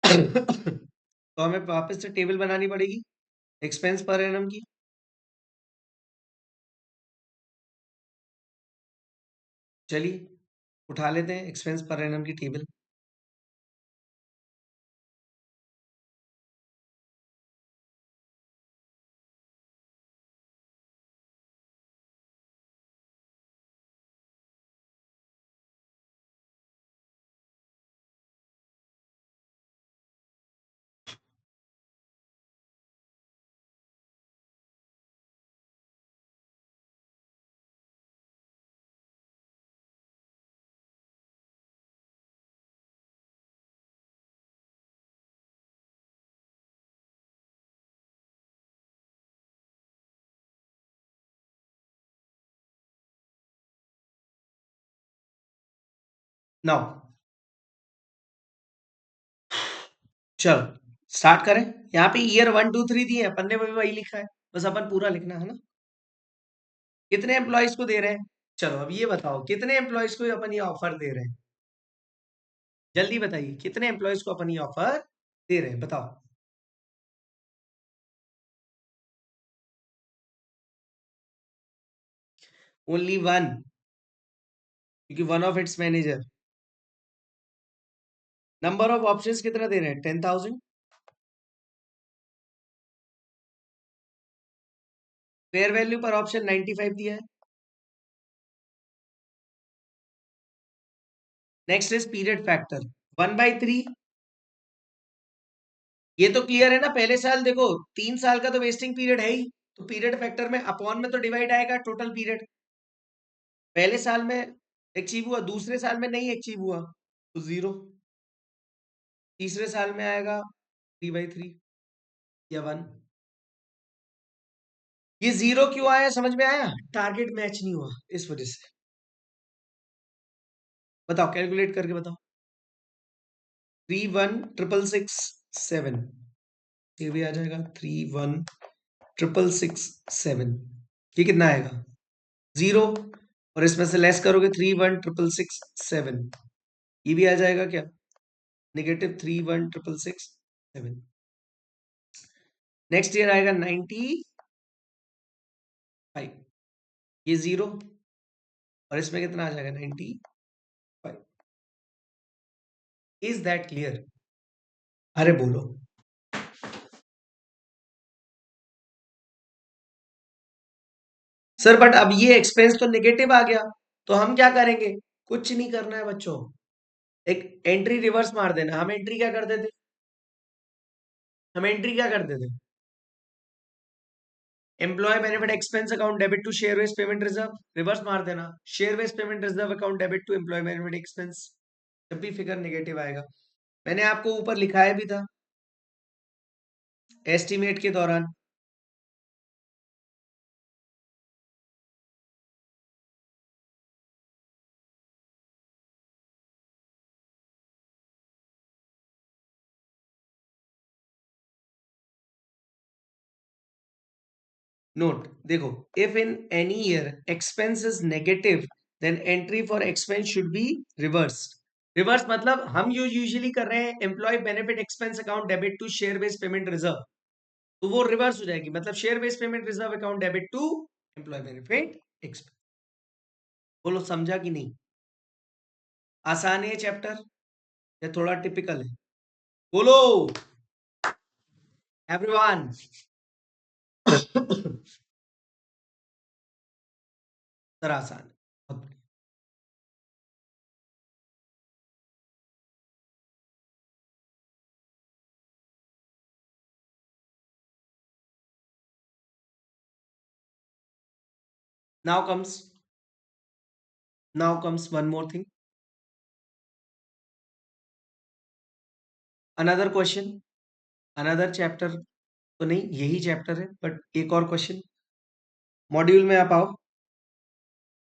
तो हमें वापस से टेबल बनानी पड़ेगी एक्सपेंस पर एनम की। चलिए, उठा लेते हैं एक्सपेंस पर एनम की टेबल। नाउ चलो स्टार्ट करें। यहाँ पे ईयर 1 2 3 दिए हैं, पन्ने में भी वही लिखा है, बस अपन पूरा लिखना है ना। कितने एम्प्लॉयज को दे रहे हैं? चलो अब ये बताओ कितने एम्प्लॉयज को अपन ये ऑफर दे रहे हैं? जल्दी बताइए कितने एम्प्लॉयज को अपन ये ऑफर दे रहे हैं, बताओ। ओनली वन, क्योंकि one of its manager. Number of options कितना दे रहे हैं? 10,000। फेयर वैल्यू पर ऑप्शन 95 दिया है। Next is period factor 1/3। ये तो क्लियर है ना, पहले साल देखो 3 साल का तो वेस्टिंग पीरियड है ही, तो पीरियड फैक्टर में अपॉन में तो डिवाइड आएगा टोटल पीरियड। पहले साल में अचीव हुआ, दूसरे साल में नहीं अचीव हुआ तो 0, तीसरे साल में आएगा 3/3 या 1। ये 0 क्यों आया समझ में आया? टारगेट मैच नहीं हुआ इस वजह से। बताओ कैलकुलेट करके बताओ। 31667, ये भी आ जाएगा 31667। ये कितना आएगा? 0। और इसमें से लेस करोगे 31667, ये भी आ जाएगा क्या? -31667। नेक्स्ट ईयर आएगा 95, ये 0, और इसमें कितना आ जाएगा 95। Is that clear? अरे बोलो। सर बट अब ये एक्सपेंस तो नेगेटिव आ गया, तो हम क्या करेंगे? कुछ नहीं करना है बच्चों, एक एंट्री रिवर्स मार देना। हम एंट्री क्या करते थे? Employee benefit expense account debit to share based payment reserve, reverse मार देना। Share based payment reserve account debit to employ benefit expense. जब भी फिगर नेगेटिव आएगा, मैंने आपको ऊपर लिखाया भी था एस्टिमेट के दौरान। नोट देखो, if in any year expense is negative then entry for expense should be reverse. Reverse मतलब हम जो यूजुअली कर रहे हैं employee benefit expense account debit to share based payment reserve, तो वो रिवर्स हो जाएगी, मतलब share based payment reserve account debit to employ benefit expense. बोलो समझा कि नहीं? आसान है चैप्टर या थोड़ा टिपिकल है? बोलो एवरीवन। सर आसान है। Now comes one more thing, another question, another chapter तो नहीं, यही चैप्टर है बट एक और क्वेश्चन। मॉड्यूल में आप आओ,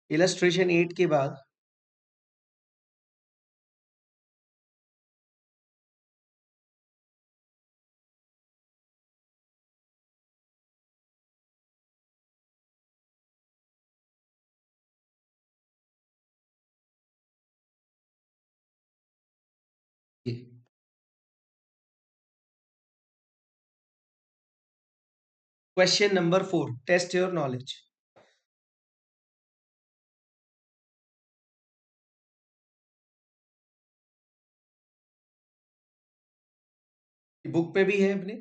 इलस्ट्रेशन 8 के बाद question number 4, test your knowledge. Book पे भी है अपने।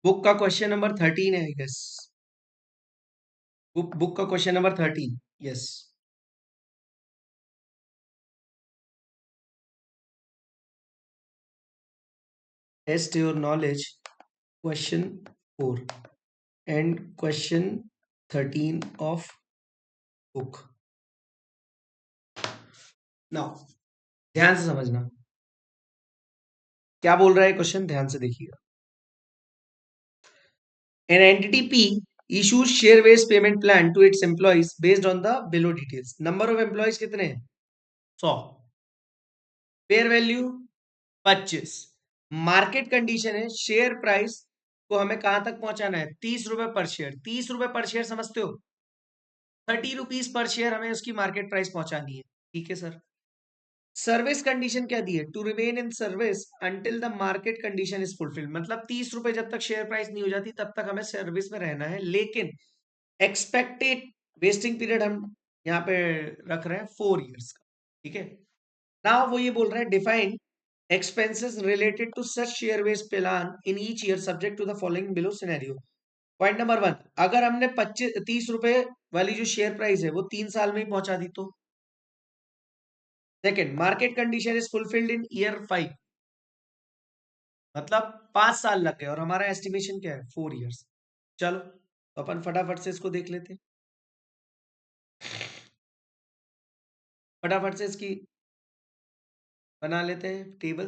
बुक का क्वेश्चन नंबर 13 है, यस। बुक का question number 13, yes. Test your knowledge question 4 and question 13 of book. Now ध्यान से समझना क्या बोल रहा है क्वेश्चन, ध्यान से देखिएगा। An entity P issues share based payment plan to its employees based on the below details. Number of employees कितने हैं? 100. Fair value 25. मार्केट कंडीशन है, शेयर प्राइस को हमें कहां तक पहुंचाना है? 30 रुपए पर शेयर. 30 रुपए पर शेयर समझते हो? 30 रुपीज पर शेयर हमें उसकी मार्केट प्राइस पहुंचानी है. ठीक है सर. सर्विस कंडीशन क्या दी है? To remain in service until the market condition is fulfilled. मतलब 30 रुपए जब तक शेयर प्राइस नहीं हो जाती तब तक हमें सर्विस में रहना है. लेकिन एक्सपेक्टेड वेस्टिंग पीरियड हम यहाँ पे रख रहे हैं 4 years का. ठीक है. ना वो ये बोल रहे हैं define expenses related to such share based plan in each year subject to the following below scenario. Point number 1, अगर हमने 25-30 रुपए वाली जो शेयर प्राइस है वो 3 साल में ही पहुंचा दी तो. Second, market condition is fulfilled in year 5, मतलब 5 साल लग गए और हमारा एस्टिमेशन क्या है? 4 years. चलो तो अपन फटाफट से इसको देख लेते हैं. फटाफट से इसकी बना लेते हैं टेबल.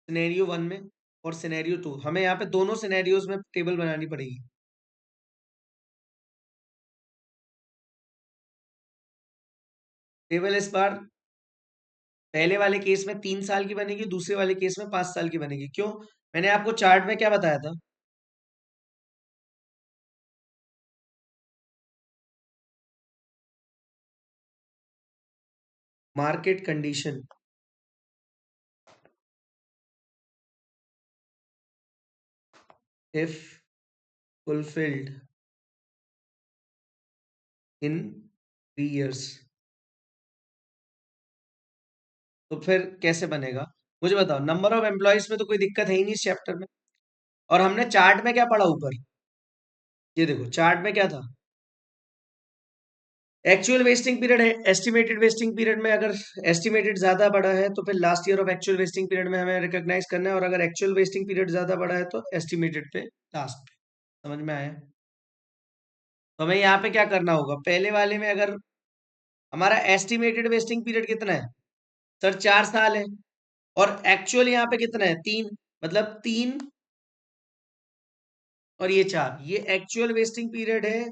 सिनेरियो 1 में और सिनेरियो 2, हमें यहाँ पे दोनों सिनेरियोज में टेबल बनानी पड़ेगी. टेबल इस बार पहले वाले केस में 3 साल की बनेगी, दूसरे वाले केस में 5 साल की बनेगी. क्यों? मैंने आपको चार्ट में क्या बताया था? Market condition if fulfilled in 3 years, तो फिर कैसे बनेगा? मुझे बताओ. नंबर ऑफ एम्प्लॉयज में तो कोई दिक्कत है ही नहीं इस चैप्टर में. और हमने चार्ट में क्या पढ़ा ऊपर? ये देखो चार्ट में क्या था? एक्चुअल वेस्टिंग पीरियड है, एस्टिमेटेड वेस्टिंग पीरियड में अगर एस्टिमेटेड ज्यादा बड़ा है तो फिर last year of actual vesting period में हमें रिकॉग्नाइज करना है, और अगर एक्चुअल वेस्टिंग पीरियड ज्यादा बड़ा है तो एस्टिमेटेड पे लास्ट पे. समझ में आया? तो हमें यहाँ पे क्या करना होगा? पहले वाले में अगर हमारा एस्टिमेटेड वेस्टिंग पीरियड कितना है सर? 4 साल है. और एक्चुअल यहाँ पे कितना है? 3. मतलब 3 और ये 4, ये एक्चुअल वेस्टिंग पीरियड है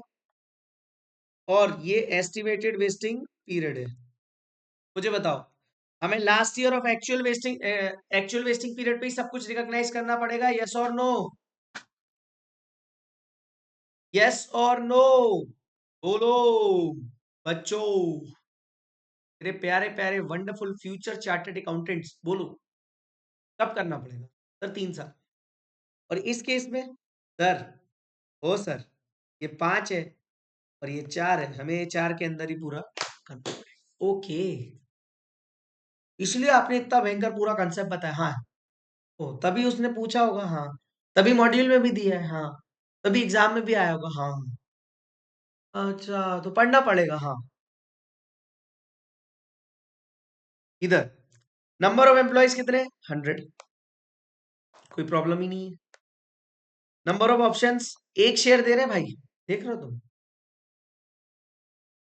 और ये एस्टिमेटेड वेस्टिंग पीरियड है. मुझे बताओ, हमें last year of actual vesting period पे ही सब कुछ रिकॉग्नाइज करना पड़ेगा? Yes or no? Yes or no? बोलो बच्चों, मेरे प्यारे प्यारे वंडरफुल फ्यूचर चार्टर्ड अकाउंटेंट्स, बोलो कब करना पड़ेगा? सर 3 साल. और इस केस में सर, ओ सर, ये 5 है और ये 4 है, हमें ये 4 के अंदर ही पूरा करना पड़ेगा. ओके, इसलिए आपने इतना भयंकर पूरा कंसेप्ट बताया. हाँ. ओ तभी उसने पूछा होगा. हाँ. तभी मॉड्यूल में भी दिया है. हाँ. तभी एग्जाम में भी आया होगा. हाँ. अच्छा, तो पढ़ना पड़ेगा. हाँ. इधर नंबर ऑफ एम्प्लॉयज कितने? 100. कोई प्रॉब्लम ही नहीं है. नंबर ऑफ ऑप्शंस, एक शेयर दे रहे हैं भाई. देख रहे हो तुम?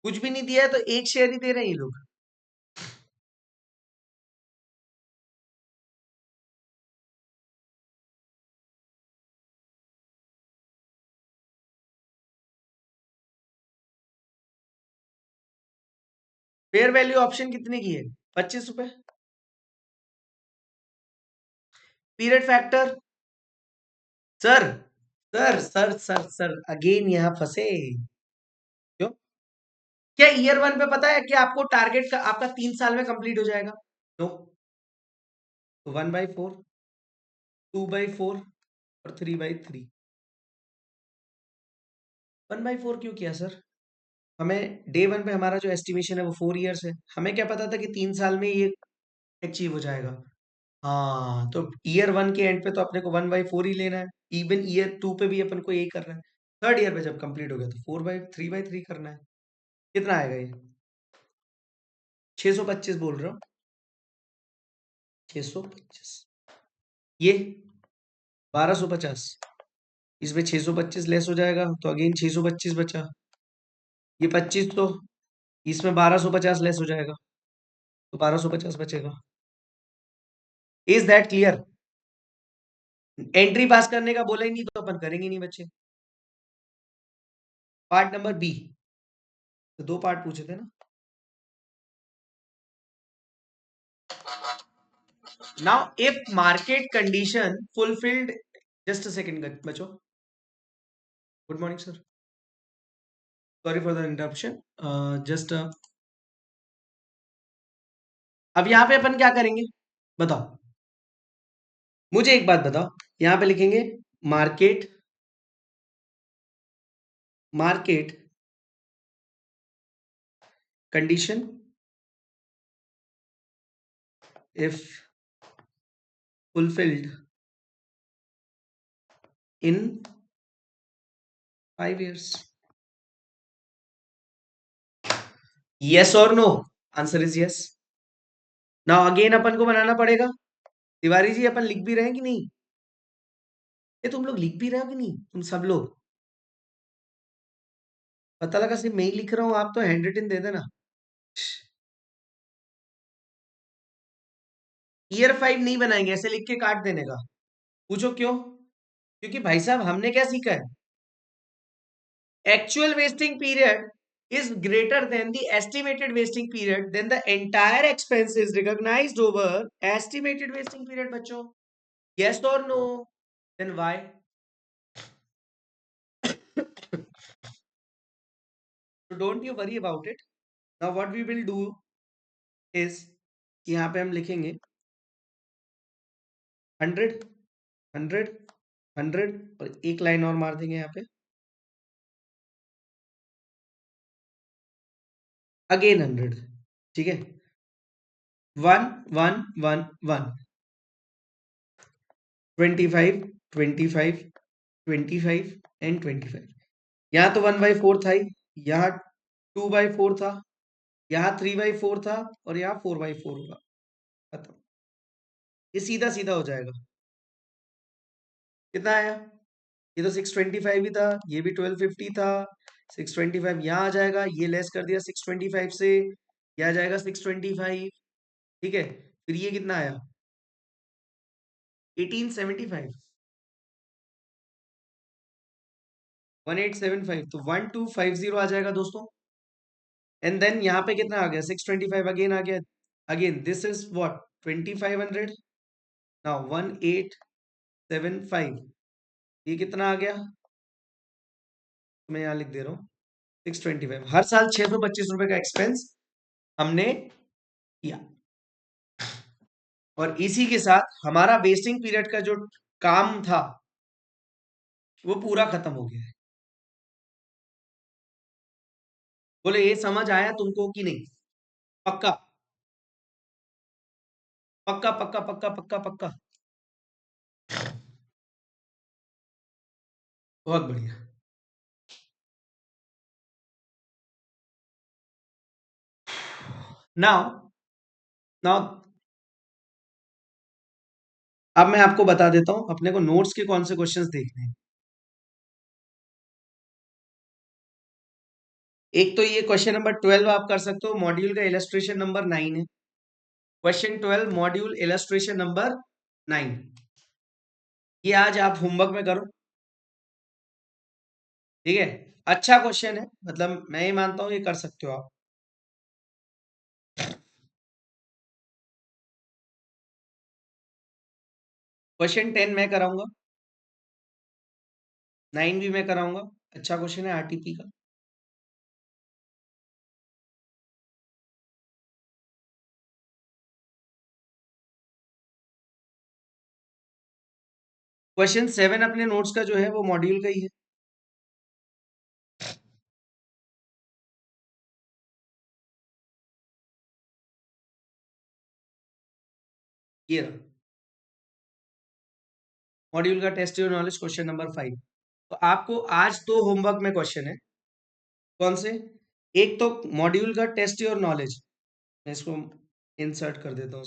कुछ भी नहीं दिया है तो एक शेयर ही दे रहे हैं ये लोग. फेयर वैल्यू ऑप्शन कितने की है? 25 रुपए. Period factor sir, sir again यहाँ फंसे. क्यों? क्या ईयर 1 पे पता है कि आपको टारगेट का आपका 3 साल में कंप्लीट हो जाएगा? नो. तो 1/4, 2/4 और 3/3. 1/4 क्यों किया सर? हमें डे 1 पे हमारा जो एस्टिमेशन है वो 4 years है. हमें क्या पता था कि 3 साल में ये अचीव हो जाएगा? हाँ, तो ईयर 1 के एंड पे तो अपने को 1/4 ही लेना है. इवन ईयर 2 पे भी अपन को यही करना है. थर्ड ईयर पे जब कंप्लीट हो गया तो 3/3 करना है. कितना आएगा ये? 625 बोल रहा हूँ. 625. ये 1250. इसमें 625 लेस हो जाएगा तो अगेन 625 बचा. ये 25 तो इसमें 1250 लेस हो जाएगा तो 1250 बचेगा. Is that clear? एंट्री पास करने का बोला ही नहीं तो अपन करेंगे नहीं बच्चे. पार्ट नंबर बी, तो 2 पार्ट पूछे थे ना। Now if market condition fulfilled, just a second बच्चों, good morning sir, sorry for the interruption, just अब यहाँ पे अपन क्या करेंगे बताओ, मुझे एक बात बताओ, यहाँ पे लिखेंगे market, market condition if fulfilled in 5 years, yes or no, answer is yes. Now again अपन को बनाना पड़ेगा, तिवारी जी अपन लिख भी रहे हैं कि नहीं, ये तुम लोग लिख भी रहे हो कि नहीं, तुम सब लोग, पता लगा सिर्फ मैं ही लिख रहा हूँ, आप तो हैंड रिटन दे देना। ईयर 5 नहीं बनाएंगे, ऐसे लिख के काट देने का। पूछो क्यों, क्योंकि भाई साहब हमने क्या सीखा है, actual wasting period is greater than the estimated wasting period, then the entire expense is recognized over estimated wasting period बच्चों, yes or no, then why? So don't you worry about it. Now what we will do is, यहाँ पे हम लिखेंगे 100 100 100 और एक line और मार देंगे यहाँ पे, अगेन 100, ठीक है, 1 1 1 1, 25 25 25 एंड 25, यहाँ तो 1/4 था ही, यहाँ 2/4 था, यहाँ 3/4 था, और यहाँ 4/4 होगा, खत्म, ये सीधा सीधा हो जाएगा। कितना आया, ये तो 625 ही था, ये भी 1250 था, 625 यहाँ आ जाएगा, ये लेस कर दिया 625 से, ये आ जाएगा 625, ठीक है, फिर ये कितना आया 1875, 1875, तो 1250 आ जाएगा दोस्तों, एंड देन यहाँ पे कितना आ गया 625 अगेन आ गया, again this is what 2500, now 1875, ये कितना आ गया, मैं यहाँ लिख दे रहा हूँ 625, हर साल 625 रुपए का एक्सपेंस हमने किया, और इसी के साथ हमारा वेस्टिंग पीरियड का जो काम था वो पूरा खत्म हो गया है। बोले ये समझ आया तुमको कि नहीं, पक्का पक्का पक्का पक्का पक्का पक्का, बहुत बढ़िया। नाउ नाउ अब मैं आपको बता देता हूं अपने को नोट्स के कौन से क्वेश्चंस देखने हैं। एक तो ये क्वेश्चन नंबर 12 आप कर सकते हो, मॉड्यूल का इलस्ट्रेशन नंबर 9 है, क्वेश्चन 12 मॉड्यूल इलस्ट्रेशन नंबर 9, ये आज आप होमवर्क में करो, ठीक है, अच्छा क्वेश्चन है, मतलब मैं ये मानता हूं ये कर सकते हो आप। क्वेश्चन 10 मैं कराऊंगा, 9 भी मैं कराऊंगा, अच्छा क्वेश्चन है आरटीपी का। क्वेश्चन 7 अपने नोट्स का जो है वो मॉड्यूल का ही है, ये रहा मॉड्यूल का test your knowledge question number 5। तो आपको आज तो होमवर्क में क्वेश्चन है, कौन से, एक तो मॉड्यूल का टेस्ट योर नॉलेज, मैं इसको इंसर्ट कर देता हूँ,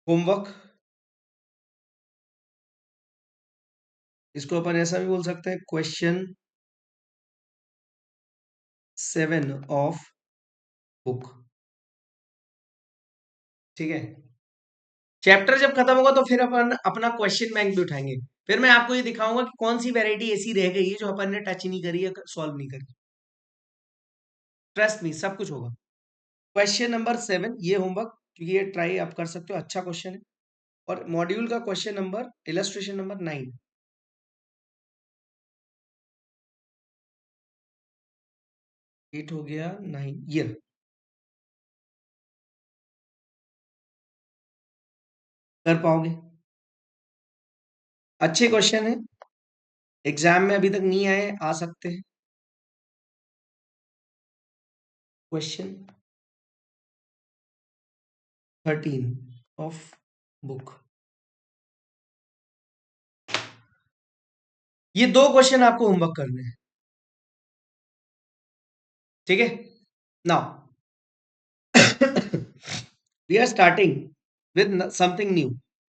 होमवर्क, इसको अपन ऐसा भी बोल सकते हैं क्वेश्चन 7 ऑफ बुक। ठीक है, चैप्टर जब खत्म होगा तो फिर अपन अपना क्वेश्चन बैंक भी उठाएंगे। फिर मैं आपको ये दिखाऊंगा कि कौन सी वैरायटी ऐसी रह गई है जो अपन ने टच नहीं करी है, सॉल्व नहीं करी। ट्रस्ट मी, सब कुछ होगा। क्वेश्चन नंबर 7 ये होमवर्क, क्योंकि ये ट्राई आप कर सकते हो, अच्छा क्वेश्चन है। और मॉड्यूल का क्वेश्चन नंबर, इलस्ट्रेशन नंबर 9। 8 हो गया, 9 ईयर। कर पाओगे? अच्छे क्वेश्चन है, एग्जाम में अभी तक नहीं आए, आ सकते हैं। Question 13 of book. ये दो क्वेश्चन आपको होमवर्क करने हैं, ठीक है। Now we are starting with something new.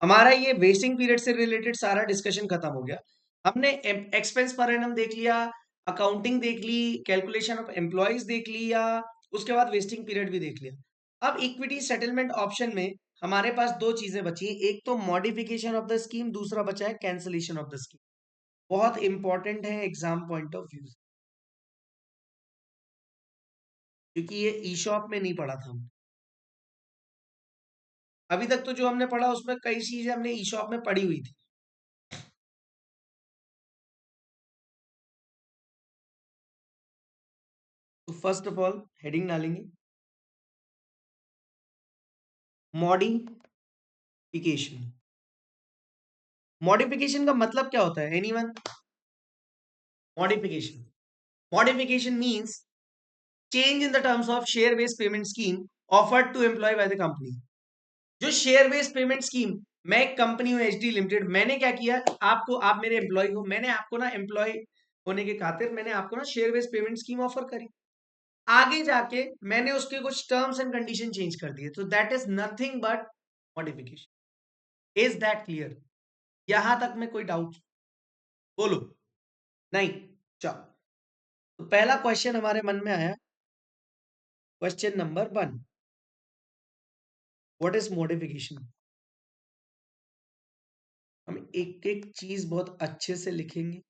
हमारा ये वेस्टिंग पीरियड से रिलेटेड सारा डिस्कशन खत्म हो गया। हमने एक्सपेंस पर एनम देख लिया, अकाउंटिंग देख ली, कैलकुलेशन ऑफ एम्प्लॉयज देख लिया, उसके बाद वेस्टिंग पीरियड भी देख लिया। अब इक्विटी सेटलमेंट ऑप्शन में हमारे पास दो चीजें बची हैं, एक तो मॉडिफिकेशन ऑफ द स्कीम, दूसरा बचा है कैंसलेशन ऑफ द स्कीम। बहुत इंपॉर्टेंट है एग्जाम पॉइंट ऑफ व्यू, क्योंकि ये ई शॉप में नहीं पढ़ा था हमने। अभी तक तो जो हमने पढ़ा उसमें कई चीजें हमने ई शॉप में पढ़ी हुई थी। तो फर्स्ट ऑफ ऑल हेडिंग डालेंगे मॉडिफिकेशन। मॉडिफिकेशन का मतलब क्या होता है, anyone? Modification, modification means change in the terms of share based payment scheme offered to employee by the company. जो शेयर बेस्ड पेमेंट स्कीम, मैं एक कंपनी हूं एचडी लिमिटेड, मैंने क्या किया, आपको, आप मेरे एम्प्लॉय हो, मैंने आपको ना एम्प्लॉय होने के खातिर मैंने आपको ना share based payment scheme offer करी। आगे जाके मैंने उसके कुछ टर्म्स एंड कंडीशन चेंज कर दिए, तो that is nothing but modification. Is that clear? यहां तक में कोई डाउट? बोलो। नहीं? चलो, तो पहला क्वेश्चन हमारे मन में आया, question number 1, what is modification. हम एक एक चीज बहुत अच्छे से लिखेंगे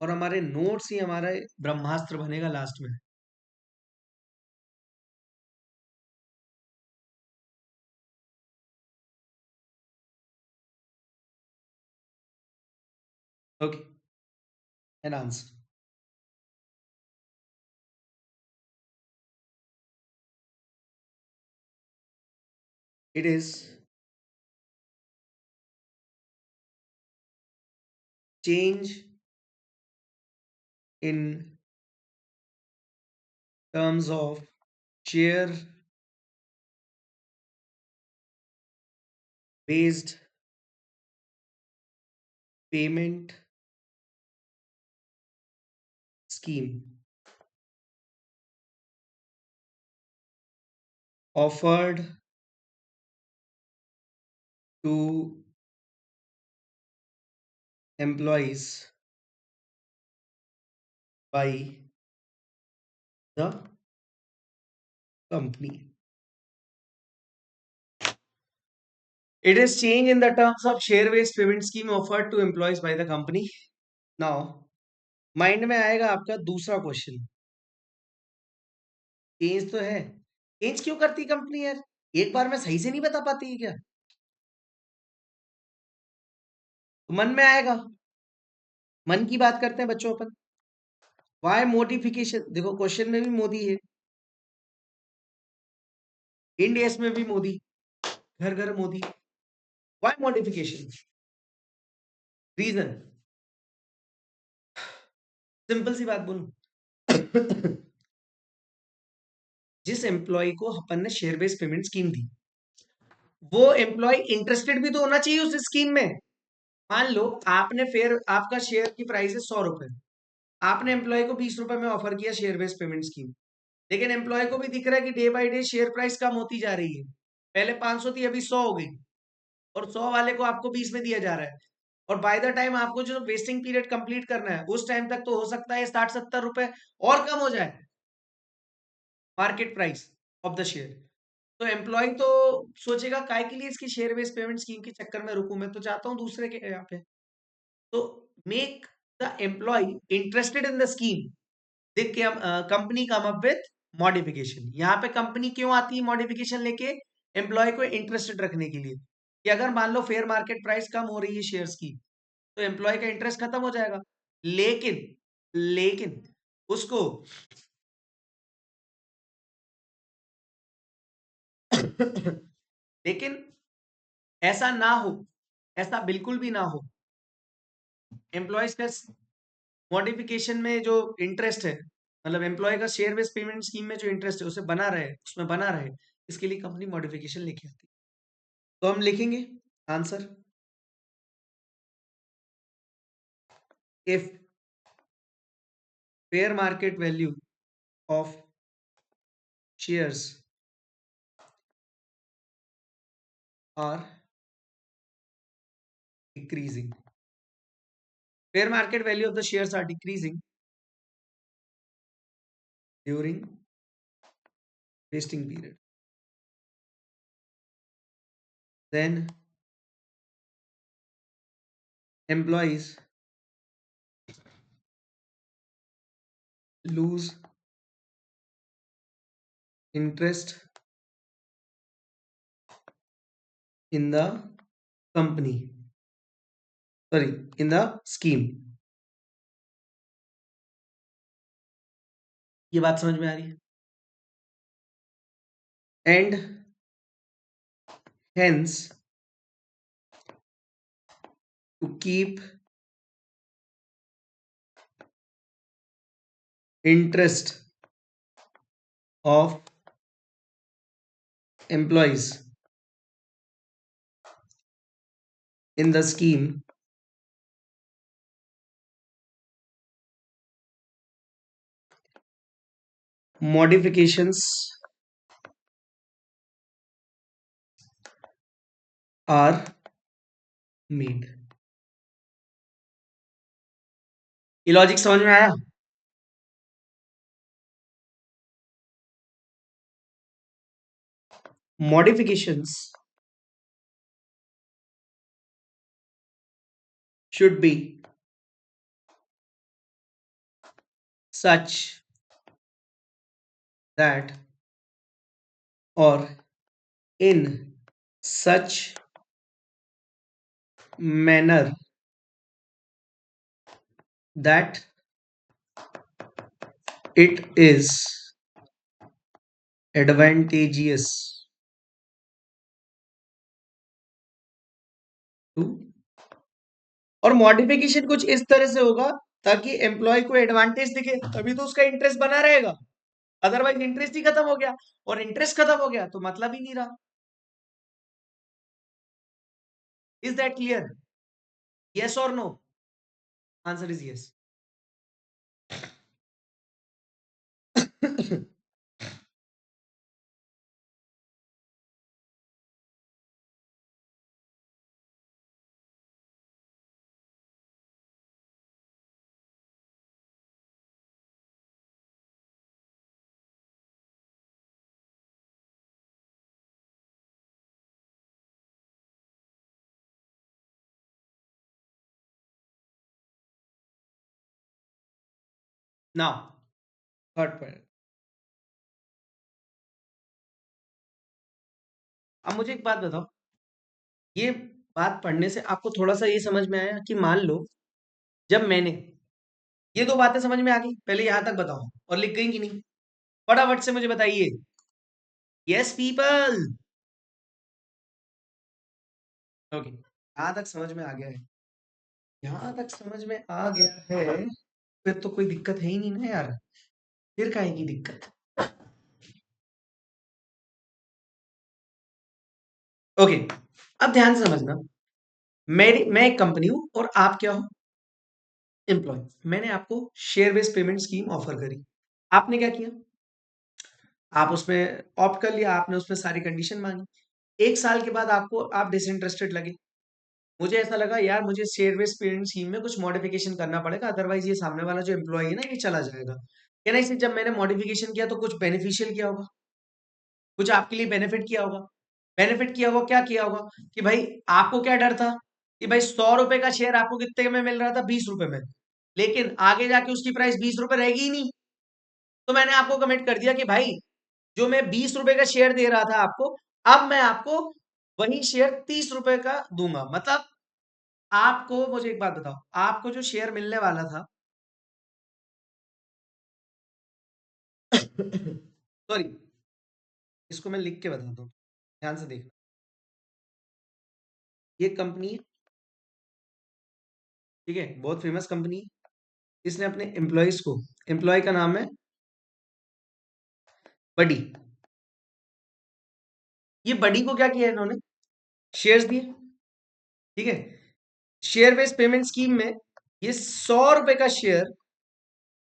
और हमारे नोट्स ही हमारा ब्रह्मास्त्र बनेगा लास्ट में। Okay, an answer. It is change in terms of share based payment scheme offered to employees by the company. It is change in the terms of share-based payment scheme offered to employees by the company. Now, mind में आएगा आपका दूसरा question, change तो है, change क्यों करती company यार, एक बार में सही से नहीं बता पाती है क्या? तो मन में आएगा, मन की बात करते हैं बच्चों अपन। वाई मोडिफिकेशन, देखो क्वेश्चन में भी मोदी है, इंडियस में भी मोदी, घर घर Modi. Why modification? Reason simple सी बात बोलूं, जिस एम्प्लॉय को अपन ने शेयर बेस्ड पेमेंट स्कीम दी, वो एम्प्लॉय इंटरेस्टेड भी तो होना चाहिए उस स्कीम में। मान लो आपने, फिर आपका शेयर की प्राइस है 100 रुपए, आपने एम्प्लॉय को 20 रुपए में ऑफर किया शेयर बेस्ड पेमेंट स्कीम, लेकिन एम्प्लॉय को भी दिख रहा है कि day by day share price कम होती जा रही है, पहले 500 थी अभी 100 हो गई, और 100 वाले को आपको 20 में दिया जा रहा है। और बाय द टाइम आपको जो वेस्टिंग पीरियड कंप्लीट करना है उस टाइम तक तो हो सकता है 60-70 रुपए और कम हो जाए market price of the share. तो एम्प्लॉय तो सोचेगा काय के लिए इसकी शेयर बेस्ड पेमेंट स्कीम के चक्कर में रुकूं, मैं तो चाहता हूं दूसरे के यहाँ पे। तो make the employee interested in the scheme, देख के हम company come up with modification. यहाँ पे कंपनी क्यों आती है मॉडिफिकेशन लेके? एम्प्लॉय को इंटरेस्टेड रखने के लिए कि अगर मान लो फेयर मार्केट प्राइस कम हो रही है शेयर्स की तो एम्प्लॉय का इंटरेस्ट खत्म हो जाएगा। लेकिन लेकिन उसको लेकिन ऐसा ना हो, ऐसा बिल्कुल भी ना हो। एम्प्लॉयज का मॉडिफिकेशन में जो इंटरेस्ट है, मतलब एम्प्लॉय का शेयर बेस्ड पेमेंट स्कीम में जो इंटरेस्ट है उसे बना रहे, उसमें बना रहे, इसके लिए कंपनी मॉडिफिकेशन लेके आती है। तो हम लिखेंगे answer, if fair market value of shares are decreasing, fair market value of the shares are decreasing during vesting period, then employees lose interest in the company, sorry, in the scheme। ये बात समझ में आ रही है? And hence to keep interest of employees in the scheme, modifications are made। ये logic समझ में आया? Modifications should be such that, or in such manner that it is advantageous to, और मॉडिफिकेशन कुछ इस तरह से होगा ताकि एम्प्लॉय को एडवांटेज दिखे, तभी तो उसका इंटरेस्ट बना रहेगा। अदरवाइज इंटरेस्ट ही खत्म हो गया, और इंटरेस्ट खत्म हो गया तो मतलब ही नहीं रहा। Is that clear? Yes or no? Answer is yes. Now third point. अब मुझे एक बात बताओ, ये बात पढ़ने से आपको थोड़ा सा ये समझ में आया कि मान लो जब मैंने ये दो बातें समझ में आ गई, पहले यहां तक बताओ और लिख गई कि नहीं? फटाफट से मुझे बताइए। Yes people. ओके, यहां तक समझ में आ गया है? यहां तक समझ में आ गया है, फिर तो कोई दिक्कत है ही नहीं ना यार, फिर काहे की दिक्कत? ओके, अब ध्यान से समझना। मैं एक कंपनी हूं और आप क्या हो? एम्प्लॉय। मैंने आपको share based payment scheme offer करी, आपने क्या किया? आप उसमें ऑप्ट कर लिया, आपने उसमें सारी कंडीशन मांगी। एक साल के बाद आपको आप डिसइंटरेस्टेड लगे, मुझे ऐसा लगा यार मुझे शेयर बेस्ड पेमेंट स्कीम में कुछ मॉडिफिकेशन करना पड़ेगा, अदरवाइज ये सामने वाला जो एम्प्लॉय है ना ये चला जाएगा। क्या ना, इसे जब मैंने मॉडिफिकेशन किया तो कुछ बेनिफिशियल किया होगा, कुछ आपके लिए बेनिफिट किया होगा। बेनिफिट किया होगा, क्या किया होगा कि भाई आपको क्या डर था कि भाई 100 रुपए का शेयर आपको कितने में मिल रहा था, 20 रुपए में, लेकिन आगे जाके उसकी प्राइस 20 रुपए रहेगी ही नहीं। तो मैंने आपको कमेंट कर दिया कि भाई जो मैं 20 रुपए का शेयर दे रहा था आपको, अब मैं आपको वही शेयर 30 रुपए का दूंगा। मतलब आपको, मुझे एक बात बताओ, आपको जो शेयर मिलने वाला था सॉरी, इसको मैं लिख के बताता हूँ, ध्यान से देखना। ये कंपनी, ठीक है, बहुत फेमस कंपनी, इसने अपने एम्प्लॉयज को, एम्प्लॉय का नाम है बडी, ये बडी को क्या किया इन्होंने, शेयर्स दिए, ठीक है। शेयर बेस्ड पेमेंट स्कीम में ये 100 रुपए का शेयर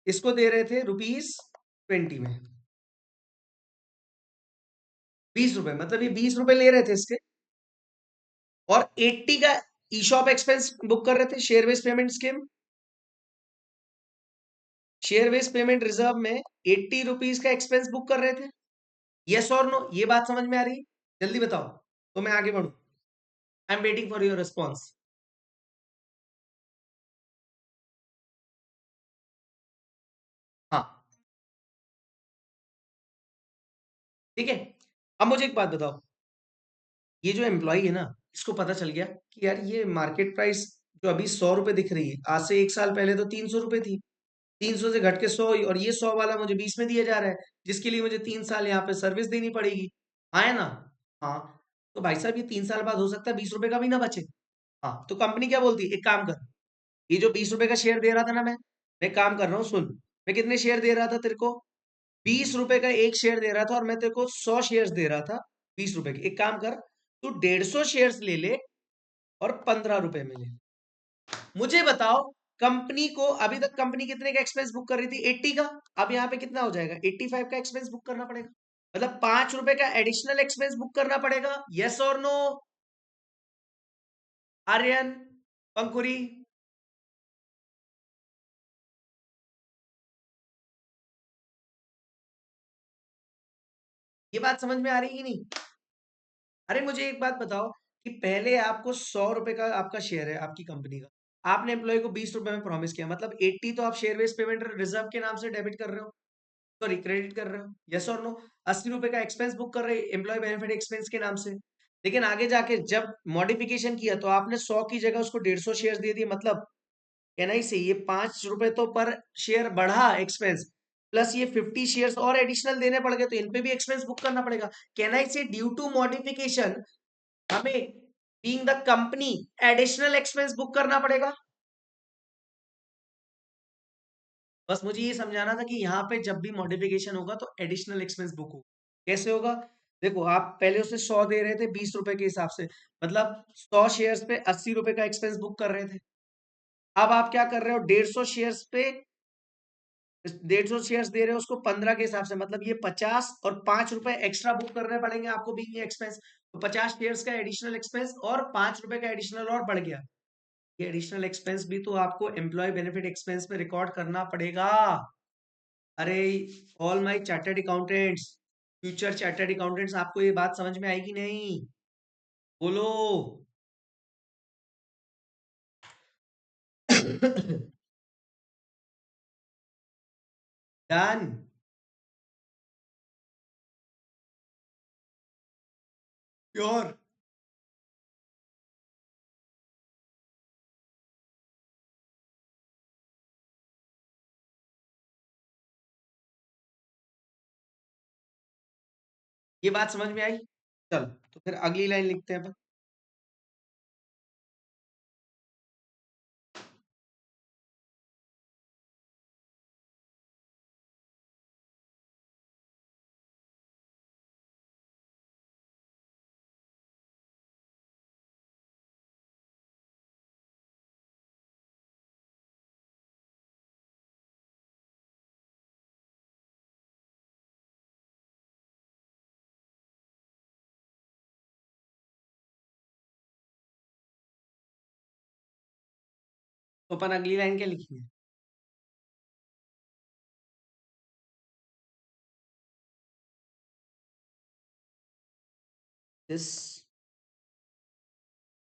इसको दे रहे थे ₹20 में, 20 रुपए, मतलब ये 20 रुपए ले रहे थे इसके, और 80 का ई शॉप एक्सपेंस बुक कर रहे थे share based payment scheme. Share based payment reserve में ₹80 का एक्सपेंस बुक कर रहे थे। यस और नो, ये बात समझ में आ रही है? जल्दी बताओ तो मैं आगे बढ़ू। I am waiting for your response. हाँ, ठीक है। अब मुझे एक बात बताओ, ये जो एम्प्लॉय है ना, इसको पता चल गया कि यार ये मार्केट प्राइस जो अभी 100 रुपए दिख रही है, आज से 1 साल पहले तो 300 रुपए थी, 300 से घट के 100 हुई, और ये 100 वाला मुझे 20 में दिया जा रहा है, जिसके लिए मुझे 3 साल यहाँ पे सर्विस देनी पड़ेगी। हाँ है ना? हाँ। तो भाई साहब ये 3 साल बाद हो सकता है 20 रुपए का भी ना बचे। हाँ, तो कंपनी क्या बोलती है, एक काम कर, ये जो 20 रुपए का शेयर दे रहा था ना मैं काम कर रहा हूँ, सुन, मैं कितने शेयर दे रहा था तेरे को, 20 रुपए का एक शेयर दे रहा था, और मैं तेरे को 100 शेयर दे रहा था 20 रुपए के। एक काम कर, तू 150 शेयर ले ले और 15 रुपए में ले। मुझे बताओ, कंपनी को अभी तक कंपनी कितने का एक्सपेंस बुक कर रही थी, 80 का, अब यहाँ पे कितना हो जाएगा, 85 का एक्सपेंस बुक करना पड़ेगा। मतलब 5 रुपए का एडिशनल एक्सपेंस बुक करना पड़ेगा। Yes or no? आर्यन, पंकुरी, ये बात समझ में आ रही है कि नहीं? अरे मुझे एक बात बताओ कि पहले आपको 100 रुपए का आपका शेयर है आपकी कंपनी का, आपने एम्प्लॉय को 20 रुपए में प्रॉमिस किया, मतलब 80 तो आप शेयर बेस्ड पेमेंट रिजर्व के नाम से डेबिट कर रहे हो, सॉरी क्रेडिट कर रहे हो। Yes or no? 80 रुपए का एक्सपेंस बुक कर रहे एम्प्लॉय बेनिफिट एक्सपेंस के नाम से, लेकिन आगे जाके जब मॉडिफिकेशन किया तो आपने 100 की जगह उसको 150 शेयर दे दिए। मतलब एनआई से ये 5 रुपए तो पर शेयर बढ़ा एक्सपेंस, प्लस ये 50 शेयर्स और एडिशनल देने पड़ गए, तो इन पे भी एक्सपेंस बुक करना पड़ेगा। कैन आई से ड्यू टू मॉडिफिकेशन हमें being the company additional expense book करना पड़ेगा। बस मुझे ये समझाना था कि यहाँ पे जब भी मॉडिफिकेशन होगा तो एडिशनल एक्सपेंस बुक हो। कैसे होगा? देखो, आप पहले उसे 100 दे रहे थे 20 रुपए के हिसाब से, मतलब 100 शेयर्स पे 80 रुपए का एक्सपेंस बुक कर रहे थे। अब आप क्या कर रहे हो, 150 शेयर्स पे 150 शेयर्स दे रहे हो उसको 15 के हिसाब से, मतलब ये 50 और 5 रुपए एक्स्ट्रा बुक करने पड़ेंगे आपको भी ये एक्सपेंस। तो 50 शेयर्स का एडिशनल एक्सपेंस और 5 रुपए का एडिशनल और बढ़ गया। ये एडिशनल एक्सपेंस भी तो आपको एम्प्लॉय बेनिफिट एक्सपेंस में रिकॉर्ड करना पड़ेगा। अरे all my chartered accountants, future chartered accountants, आपको ये बात समझ में आएगी नहीं? बोलो। डन। श्योर। ये बात समझ में आई? चलो, तो फिर अगली लाइन लिखते हैं अपन। तो अपन अगली लाइन क्या लिखेंगे? दिस,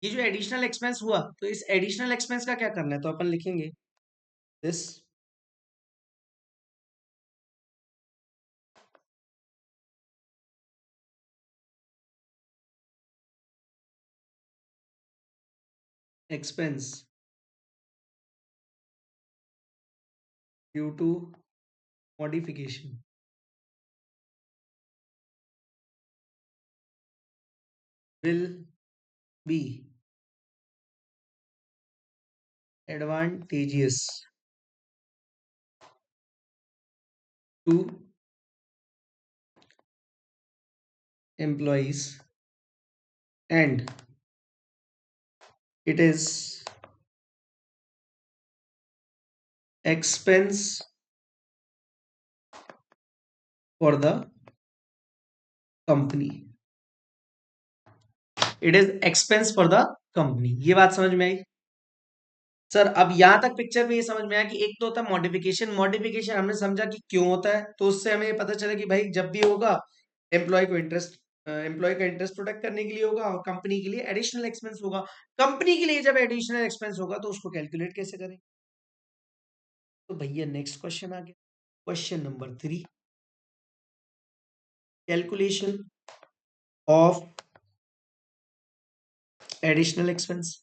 ये जो एडिशनल एक्सपेंस हुआ, तो इस एडिशनल एक्सपेंस का क्या करना है? तो अपन लिखेंगे this expense due to modification will be advantageous to employees and it is expense for the company. It is expense for the company. ये बात समझ में आई? सर अब यहां तक पिक्चर में ये समझ में आया कि एक तो होता है मॉडिफिकेशन। मॉडिफिकेशन हमने समझा कि क्यों होता है, तो उससे हमें ये पता चला कि भाई जब भी होगा एम्प्लॉय का इंटरेस्ट प्रोटेक्ट करने के लिए होगा, और कंपनी के लिए एडिशनल एक्सपेंस होगा। कंपनी के लिए जब एडिशनल एक्सपेंस होगा तो उसको कैलकुलेट कैसे करें? तो भैया नेक्स्ट क्वेश्चन आ गया, question number 3, calculation of additional expense.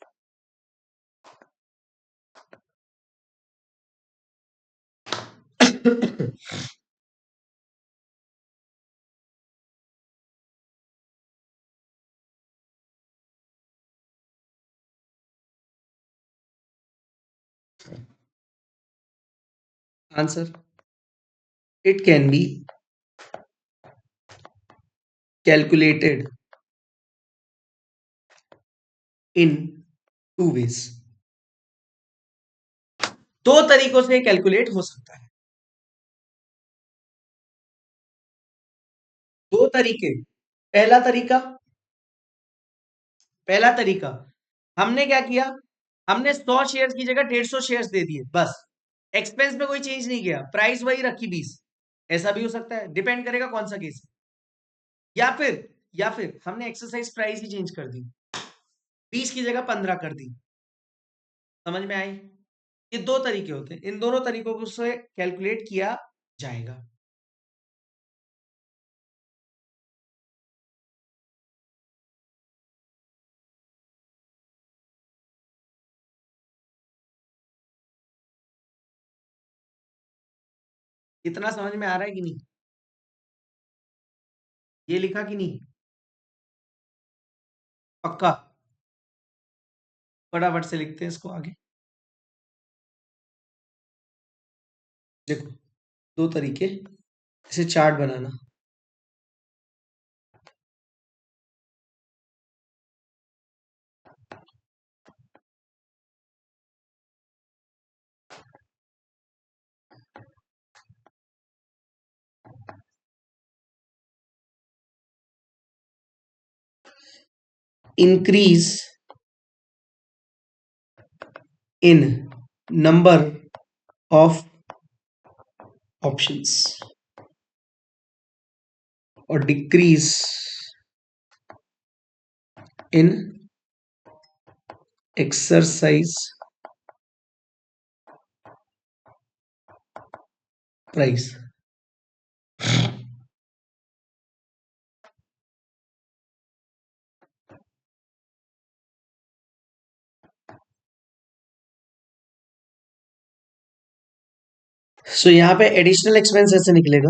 Answer, it can be calculated in two ways। दो तरीकों से कैलकुलेट हो सकता है। दो तरीके। पहला तरीका, पहला तरीका हमने क्या किया, हमने 100 शेयर्स की जगह 150 शेयर्स दे दिए बस। एक्सपेंस में कोई चेंज नहीं किया, प्राइस वही रखी 20। ऐसा भी हो सकता है, डिपेंड करेगा कौन सा केस। या फिर हमने एक्सरसाइज प्राइस ही चेंज कर दी, 20 की जगह 15 कर दी। समझ में आई? ये दो तरीके होते हैं, इन दोनों तरीकों को से कैलकुलेट किया जाएगा। इतना समझ में आ रहा है कि नहीं? ये लिखा कि नहीं? पक्का? फटाफट से लिखते हैं इसको आगे। देखो, दो तरीके, इसे चार्ट बनाना। Increase in number of options और decrease in exercise price. So यहां पे एडिशनल एक्सपेंस ऐसे निकलेगा,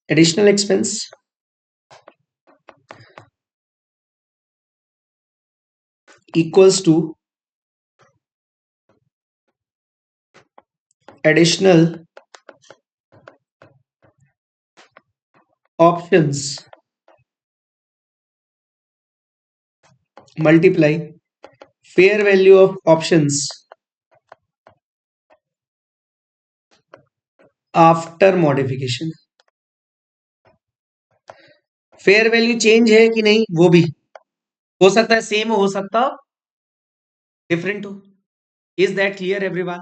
additional expense equals to additional options multiply fair value of options after modification. Fair value change है कि नहीं वो भी हो सकता है, सेम हो सकता डिफरेंट हो। Is that clear everyone?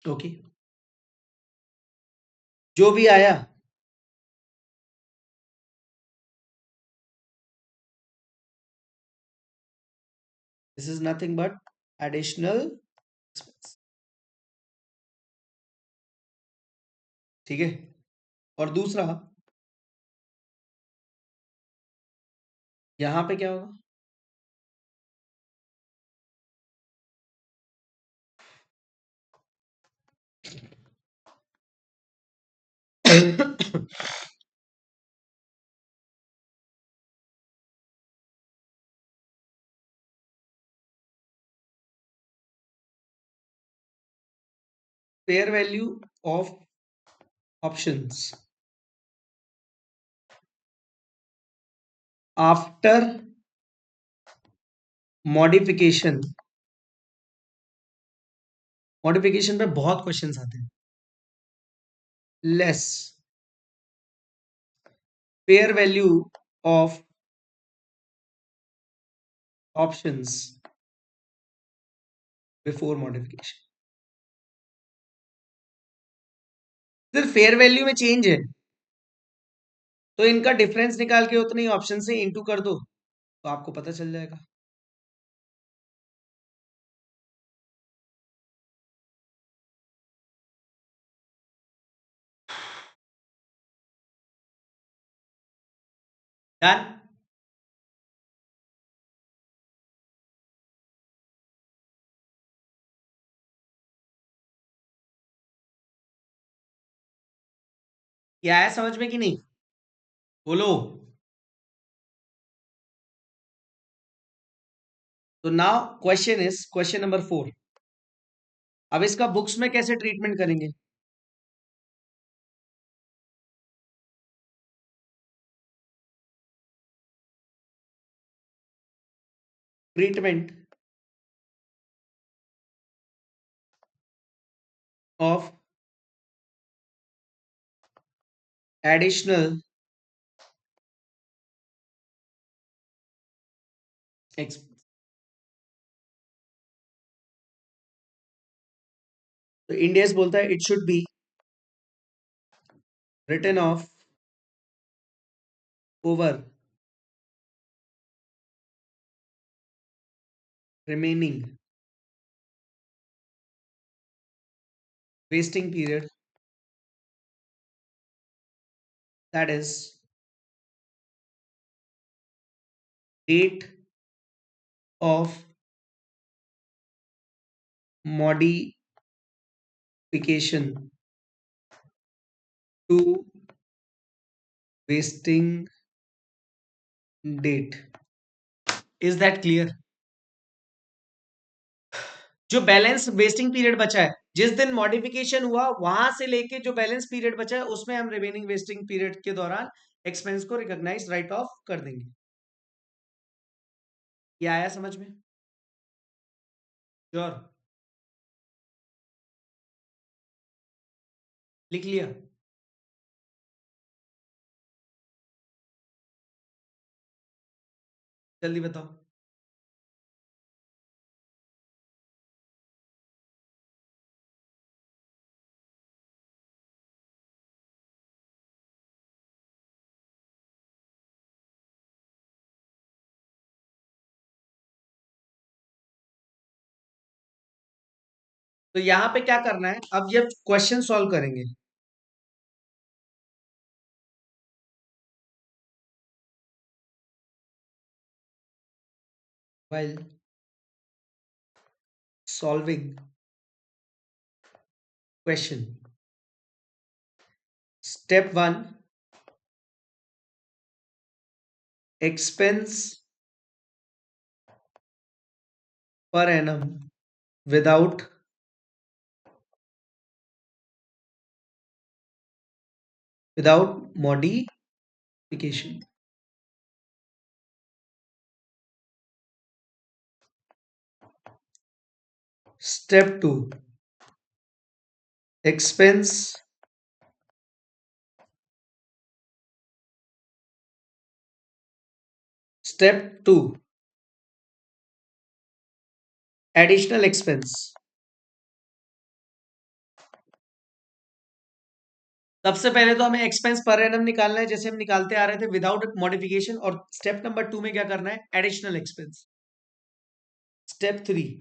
Okay. जो भी आया, this is nothing but additional expense. ठीक है। और दूसरा, यहां पे क्या होगा? fair value of options after modification. Modification पे बहुत क्वेश्चंस आते हैं। Less fair value of options before modification. सिर्फ फेयर वैल्यू में चेंज है, तो इनका डिफरेंस निकाल के उतने ऑप्शन से इंटू कर दो, तो आपको पता चल जाएगा। डन। क्या है समझ में कि नहीं? बोलो। तो now question is question number 4। अब इसका बुक्स में कैसे ट्रीटमेंट करेंगे? Treatment of additional expense. तो इंडियस बोलता है it should be written off over remaining vesting period, that is date of modification to vesting date. Is that clear? जो balance vesting period बचा है, जिस दिन मॉडिफिकेशन हुआ वहां से लेके जो बैलेंस पीरियड बचा है, उसमें हम रिमेनिंग वेस्टिंग पीरियड के दौरान एक्सपेंस को रिकॉग्नाइज राइट ऑफ कर देंगे। ये आया समझ में? श्योर? लिख लिया? जल्दी बताओ। तो यहां पे क्या करना है, अब ये क्वेश्चन सॉल्व करेंगे। while solving question, step 1, expense per annum without modification. Step 2, expense step 2 additional expense. सबसे पहले तो हमें एक्सपेंस पर एनम निकालना है, जैसे हम निकालते आ रहे थे विदाउट मॉडिफिकेशन, और स्टेप नंबर 2 में क्या करना है, additional expense. Step 3,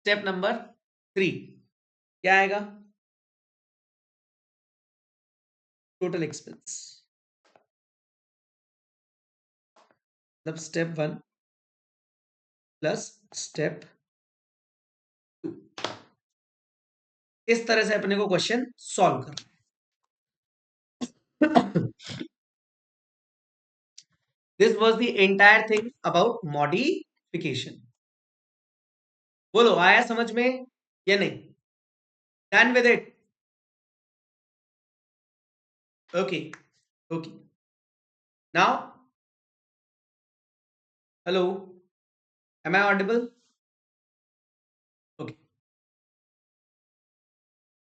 step number 3 क्या आएगा, टोटल एक्सपेंस। मतलब स्टेप 1 प्लस स्टेप 2, इस तरह से अपने को क्वेश्चन सॉल्व करना। This was the entire thing about modification. बोलो आया समझ में या नहीं? Done with it? Okay okay, now hello, am I audible? Okay,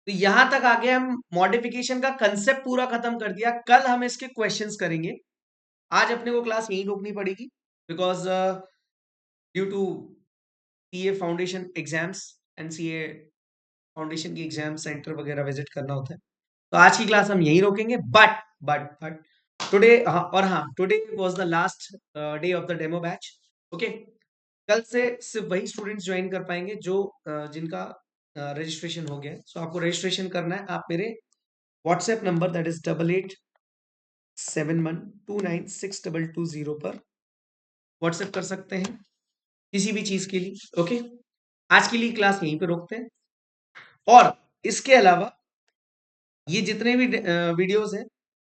तो यहां तक आगे हम मॉडिफिकेशन का कंसेप्ट पूरा खत्म कर दिया। कल हम इसके क्वेश्चंस करेंगे। आज अपने को क्लास यहीं रोकनी पड़ेगी, because due to CA foundation exams and CA foundation की एग्जाम सेंटर वगैरह विजिट करना होता है, तो आज की क्लास हम यहीं रोकेंगे। बट टुडे, हाँ, और हाँ, today was the last day of the demo batch. Okay, कल से सिर्फ वही स्टूडेंट्स ज्वाइन कर पाएंगे जो जिनका रजिस्ट्रेशन हो गया है। सो आपको रजिस्ट्रेशन करना है, आप मेरे व्हाट्सएप नंबर दैट इज 8871296220 पर व्हाट्सएप कर सकते हैं किसी भी चीज के लिए। ओके, आज के लिए क्लास यहीं पे रोकते हैं। और इसके अलावा ये जितने भी वीडियोस हैं,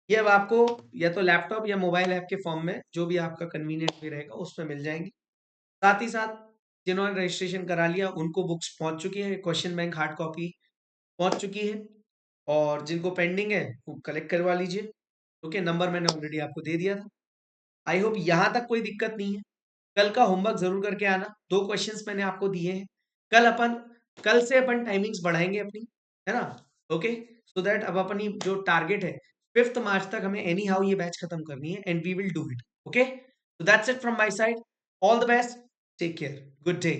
ये अब आपको या तो लैपटॉप या मोबाइल ऐप के फॉर्म में, जो भी आपका कन्वीनियंट भी रहेगा, उसमें मिल जाएंगे। साथ ही साथ जिन्होंने रजिस्ट्रेशन करा लिया उनको बुक्स पहुंच चुकी है, क्वेश्चन बैंक हार्ड कॉपी पहुंच चुकी है, और जिनको पेंडिंग है वो कलेक्ट करवा लीजिए। ओके, नंबर मैंने ऑलरेडी आपको दे दिया था। आई होप यहां तक कोई दिक्कत नहीं है। कल का होमवर्क जरूर करके आना, 2 क्वेश्चंस मैंने आपको दिए हैं। कल से अपन टाइमिंग्स बढ़ाएंगे अपनी, है ना? ओके, सो दैट अब अपनी जो टारगेट है 5th मार्च तक हमें एनी हाउ ये बैच खत्म करनी है, and we will do it. Okay, so that's it from my side. All the best, take care, good day.